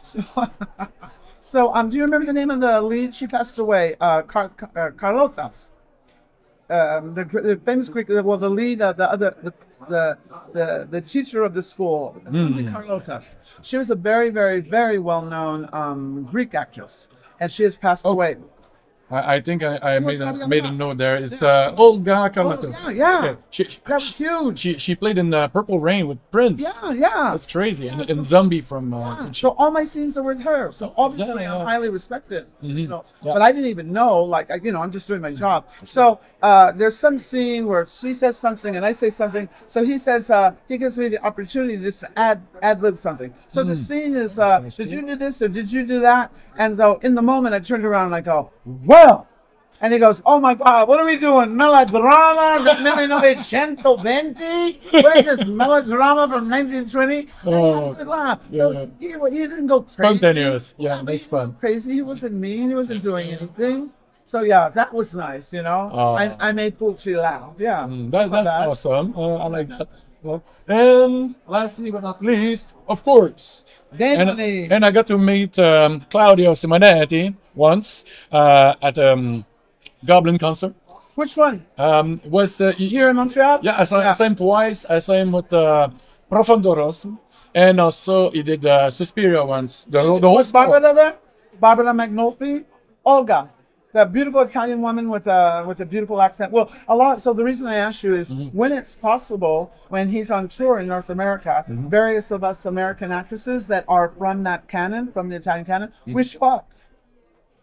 So, do you remember the name of the lead? She passed away. Carlotas. The famous Greek. Well, the lead, the teacher of the school, something Carlotas. She was a very, very, very well-known Greek actress, and she has passed away. I think I was made probably on made the a box. note there. It's Olga Komatos. yeah. She, That was huge. she played in Purple Rain with Prince. Yeah. That's crazy. And Zombie from. So all my scenes are with her. So obviously Yeah. I'm highly respected. You know, Yeah. but I didn't even know. Like I'm just doing my job. So there's some scene where she says something and I say something. So he says he gives me the opportunity just to ad lib something. So the scene is did you do this or did you do that? And so in the moment I turned around and I go, well. And he goes, oh my God, what are we doing? Melodrama del 1920? What is this, melodrama from 1920? And he had a good laugh. So he didn't go crazy. Spontaneous. Yeah, but that's he didn't go fun. crazy. He wasn't mean. He wasn't doing anything. So yeah, that was nice, I made Pulci laugh. Yeah. That's Not bad. awesome. I like that. And lastly but not least, of course. Danny. And I got to meet Claudio Simonetti once at Goblin concert. Which one? Was Here in Montreal? Yeah, I saw him twice. I saw him with Profondo Rosso, and also he did Suspiria once. The whole Was score. Barbara there? Barbara Magnolfi? Olga, the beautiful Italian woman with a beautiful accent. Well, so the reason I asked you is when it's possible, when he's on tour in North America, various of us American actresses that are from that canon, from the Italian canon, we show up.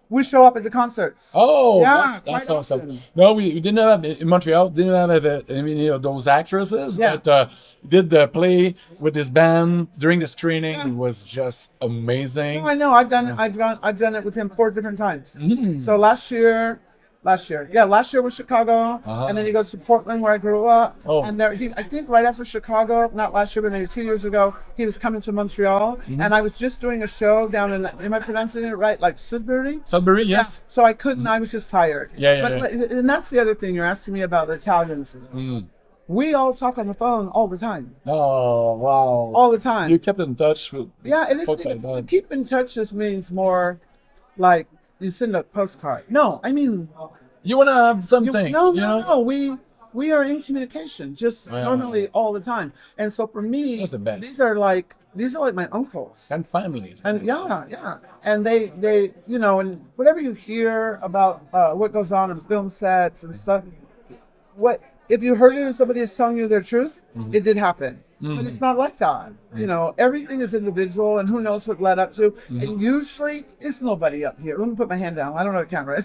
We show up at the concerts. Oh, Yeah, that's quite awesome. often. No, we didn't have in Montreal. Didn't have any of those actresses. Yeah. But did the play with his band during the screening. It was just amazing. No, I know. I've done it with him 4 different times. So last year was Chicago, and then he goes to Portland where I grew up. Oh. And I think right after Chicago, not last year, but maybe 2 years ago, he was coming to Montreal, and I was just doing a show down in. Am I pronouncing it right? Like Sudbury. Sudbury, yes. So I couldn't. I was just tired. Yeah. And that's the other thing you're asking me about Italians. We all talk on the phone all the time. Oh, wow. All the time. You kept in touch with. Yeah, and folks like to that. keep in touch just means more like you send a postcard. No, I mean You want to have something. no. We are in communication just Yeah. normally all the time. And so for me, That's the best. these are like my uncles. And family. And yeah. And they and whatever you hear about what goes on in film sets and stuff, if you heard it and somebody is telling you their truth, it did happen. But it's not like that. Everything is individual, and who knows what led up to. And usually, it's nobody up here. Let me put my hand down. I don't know the camera.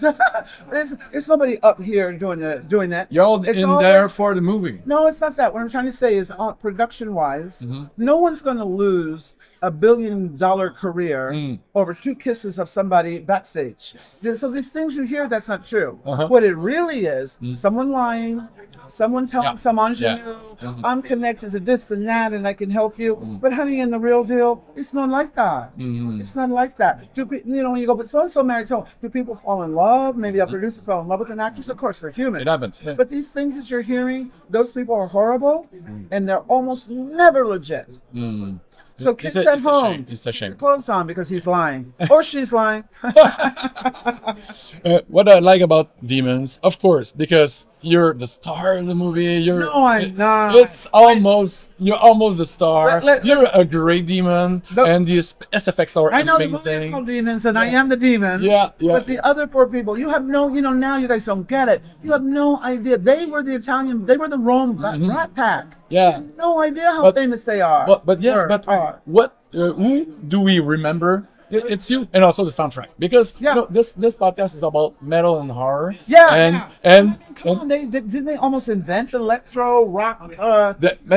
It's nobody up here doing that. You're all It's in all- there for the movie. No, it's not that. What I'm trying to say is, production-wise, no one's going to lose a $1 billion career over 2 kisses of somebody backstage. So these things you hear, that's not true. What it really is, someone lying, someone telling some ingenue, I'm connected to this and that, and I can help you. But honey, in the real deal, it's not like that. It's not like that. When you go, but so-and-so married, so do people fall in love? Maybe a producer fell in love with an actress. Of course, we're humans. It happens. Yeah. But these things that you're hearing, those people are horrible, and they're almost never legit. So kids at home, It's a shame. put clothes on because he's lying or she's lying. What I like about Demons, of course, because you're the star of the movie. No, I'm not. You're almost the star. Let- you're a great demon, and the SFX are I know the movie is amazing. called Demons, and I am the demon. Yeah. But the other poor people, you have no, now you guys don't get it. You have no idea. They were the Rome Rat Pack. Yeah. You have no idea how But- famous they are. But yes, Or are. who do we remember? It's you, and also the soundtrack, because this podcast is about metal and horror. And Come on, didn't they almost invent electro rock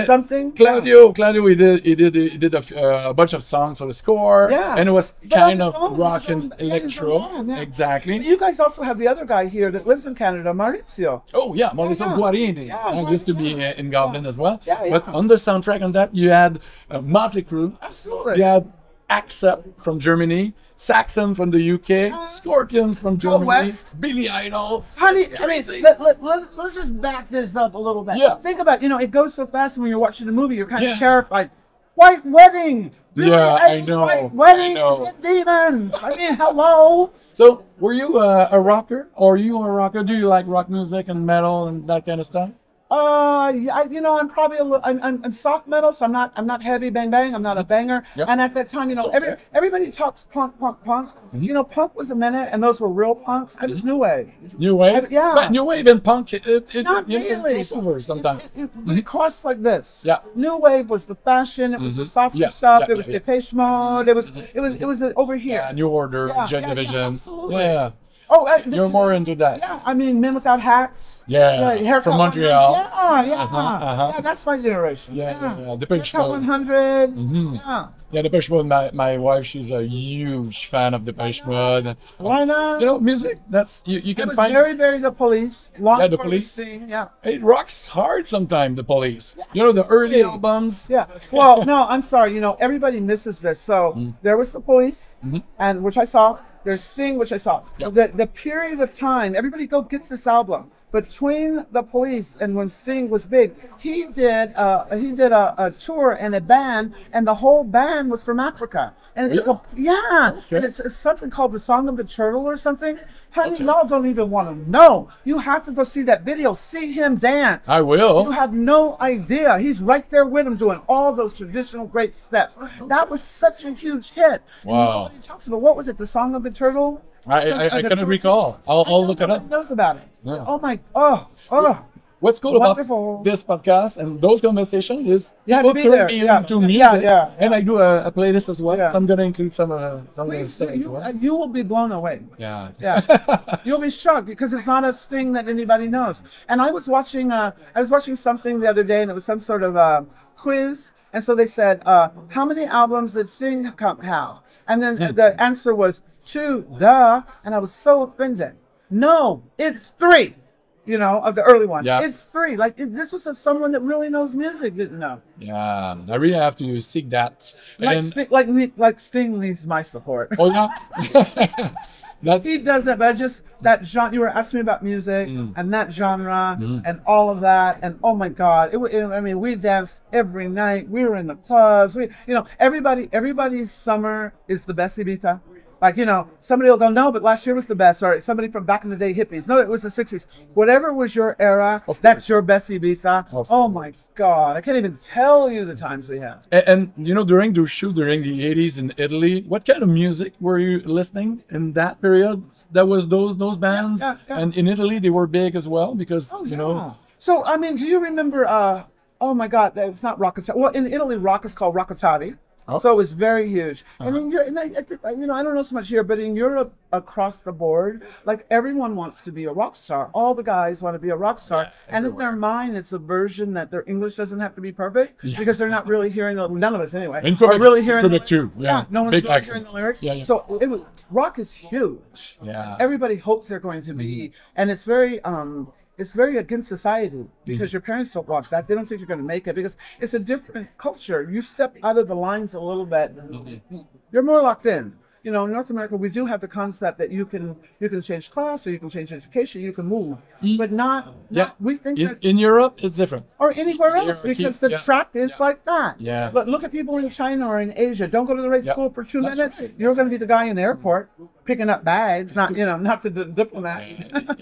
something? Claudio, he did a bunch of songs for the score. Yeah. And it was But kind on of his own, rock his own- and yeah, his own electro. band, yeah. Exactly. You guys also have the other guy here that lives in Canada, Maurizio. Oh yeah, Mauricio yeah. Guarini. Yeah, Used to be in Goblin as well. Yeah, yeah. But on the soundtrack on that, you had Motley Crue. Absolutely. You had Accept from Germany, Saxon from the UK, Scorpions from Germany, West. Billy Idol. Honey, It's crazy. let's just back this up a little bit. Yeah. Think about, it goes so fast when you're watching the movie, you're kind Yeah. of terrified. White Wedding! Billie Yeah, I Eilish know, White Wedding I know. is in Demons! I mean, hello! So, were you a rocker? Or are you a rocker? Do you like rock music and metal and that kind of stuff? Yeah, I'm probably a little. I'm soft metal, so I'm not heavy bang bang. I'm not a banger. Yep. And at that time, It's okay. everybody talks punk. Punk was a minute, and those were real punks. I was new wave. New wave? Yeah. But new wave and punk, it Not you know, really. it crossover sometimes. It crossed like this. Yeah. New wave was the fashion. It was the softer Yeah, stuff. yeah, It was yeah. Depeche Mode. It was over here. Yeah, New Order, Yeah, Joy yeah, Division. absolutely. Yeah. Oh, You're more into that. Yeah, I mean, Men Without Hats. Yeah, Haircut from Montreal. 100. Yeah. Uh-huh. Yeah, that's my generation. Yeah. Depeche Haircut Mode. 100. Mhm. Yeah. Yeah, Depeche Mode. My wife, she's a huge fan of Depeche Mode. Why not? You know, music. That's you it can was find. very the Police. Long Yeah, The before Police. Sting, yeah. It rocks hard sometimes. The Police. You know, the early absolutely. albums. Yeah. Well, no, I'm sorry. Everybody misses this. So there was the Police, and which I saw. There's Sting, which I saw. Yep. The period of time, everybody go get this album. Between the Police and when Sting was big, he did a tour and a band, and the whole band was from Africa. And it's and it's something called the Song of the Turtle or something. Honey, y'all don't even want to know. You have to go see that video. See him dance. I will. You have no idea. He's right there with him doing all those traditional great steps. That was such a huge hit. And Wow. nobody talks about, what was it, the Song of the Turtle? I The cannot Turtles? recall. I'll look it Nobody up. knows about it. Yeah. Oh my, What's cool Wonderful. about this podcast and those conversations is You have to people be turn there. me Yeah. into Yeah, music, yeah. and I do a playlist as well. Yeah. So I'm gonna include some of the please, stuff as well. you will be blown away. Yeah. Yeah, you'll be shocked because it's not a Sting that anybody knows. And I was watching something the other day, and it was some sort of quiz. And so they said, "How many albums did Sting have?" And then the answer was 2. Duh. And I was so offended. No, it's 3. Of the early ones. Yeah. It's 3. Like this was someone that really knows music didn't know. Yeah, I really have to seek that. Like Sting needs my support. Oh yeah, that's He doesn't, but that genre. You were asking me about music and that genre and all of that, and oh my God, we danced every night. We were in the clubs. Everybody's summer is the best Ibiza. Like, somebody will go, no, but last year was the best. Or somebody from back in the day, hippies. No, it was the 60s. Whatever was your era, that's your best Ibiza. Oh my God, I can't even tell you the times we had. and during the shoot during the 80s in Italy, what kind of music were you listening in that period? That was those bands, yeah. and in Italy they were big as well because So, do you remember, oh my God, it's not Rockatari. Well, in Italy, rock is called Rockatari. Oh. So it was very huge. And in Europe, I don't know so much here, but in Europe, across the board, like everyone wants to be a rock star. All the guys want to be a rock star. And in their mind, it's a version that their English doesn't have to be perfect because they're not really hearing none of us anyway. In Quebec, are really hearing Quebec too. Yeah, no one's big really accents. hearing the lyrics. Yeah. So rock is huge. Yeah. Everybody hopes they're going to be, and it's very against society because your parents don't watch that. They don't think you're going to make it because it's a different culture. You step out of the lines a little bit, you're more locked in. In North America, we do have the concept that you can change class or you can change education, you can move, but not we think that in Europe it's different. or anywhere else because the track is like that. Yeah. Look at people in China or in Asia. Don't go to the right school for 2 That's minutes. right. You're going to be the guy in the airport picking up bags, not the diplomat.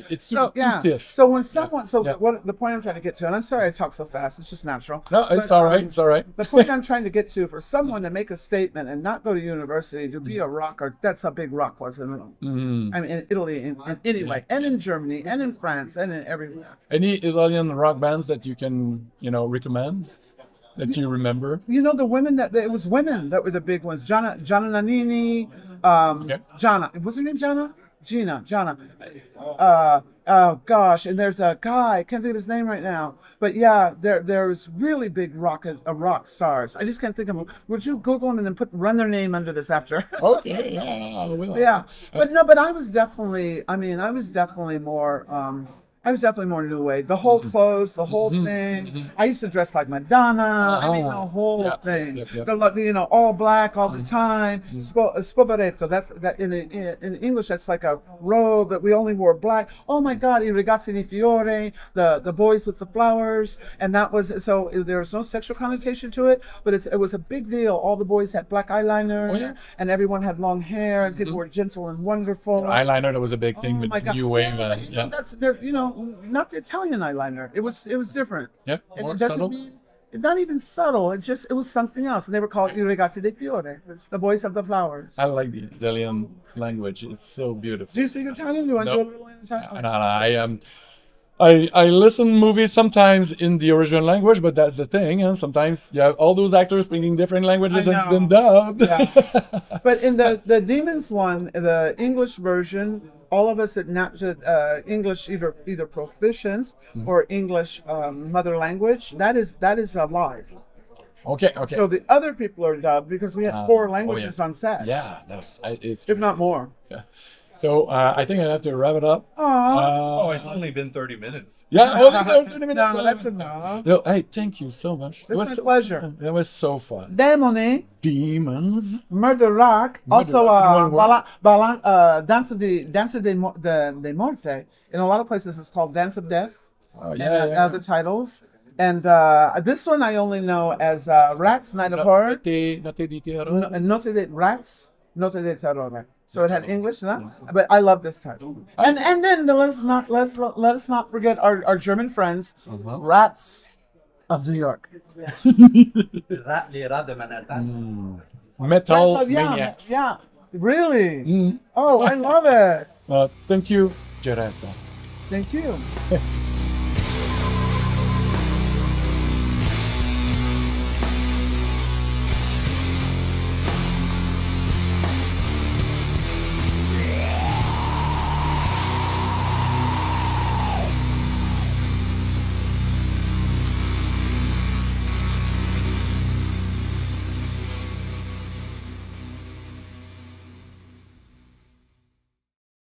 It's So too stiff. So when someone, Yeah. what the point I'm trying to get to, and I'm sorry I talk so fast. It's just natural. No, it's But, all right. It's all right. The point I'm trying to get to, for someone to make a statement and not go to university to be a rocker, that's how big rock was in in Italy, and anyway, and in Germany, and in France, and in everywhere. Any Italian rock bands that you can recommend that you remember? The women it was women that were the big ones. Gianna Nannini, Gianna, was her name Gianna? Gianna. Oh gosh, and there's a guy, I can't think of his name right now. But yeah, there's really big rock stars. I just can't think of them. Would you Google them and then run their name under this after? Okay, yeah, I will. Yeah. But I was definitely more I was definitely more new wave. The whole clothes, the whole thing. I used to dress like Madonna. I mean, the whole thing. Yep. All black all the time. Spoveretto. That's that in English. That's like a robe, but we only wore black. Oh my God! I ragazzi di fiore. The boys with the flowers, and that was so. There was no sexual connotation to it, but it was a big deal. All the boys had black eyeliner, and everyone had long hair, and people were gentle and wonderful. Eyeliner, that was a big thing with my God. New Wave. That's not the Italian eyeliner. It was different. Yep. And More it doesn't subtle. mean it's not even subtle. It was something else. And they were called I ragazzi dei fiori, the boys of the flowers. I like the Italian language. It's so beautiful. Do you speak Italian? Do you want to No. do a little in Italian? No, I listen movies sometimes in the original language, but that's the thing. And sometimes you have all those actors speaking different languages I and it's know. been dubbed. Yeah. But in the Demons one, the English version, all of us at English either proficient Mm-hmm. or English mother language. That is alive. Okay. Okay. So the other people are dubbed because we had 4 languages on set, Yeah, it's if not more. yeah. So I think I have to wrap it up. Aww. Oh, it's only been 30 minutes. Yeah, only 30 minutes. No, that's enough. No, hey, thank you so much. It's my pleasure. That was so fun. Demoni, Demons. Murder Rock, also Rock, Danza de Morte. In a lot of places it's called Dance of Death. Oh, And yeah. other titles. And this one I only know as Rats Night of Horror. Notte di terror. And Notte de Rats, Notte de Terror. So it had English, no? But I love this title. And then let us not forget our German friends, Rats of New York. Les rats de Manhattan. Metal Rats of- Maniacs. yeah, really. Oh, I love it. Thank you, Gerardo. Thank you.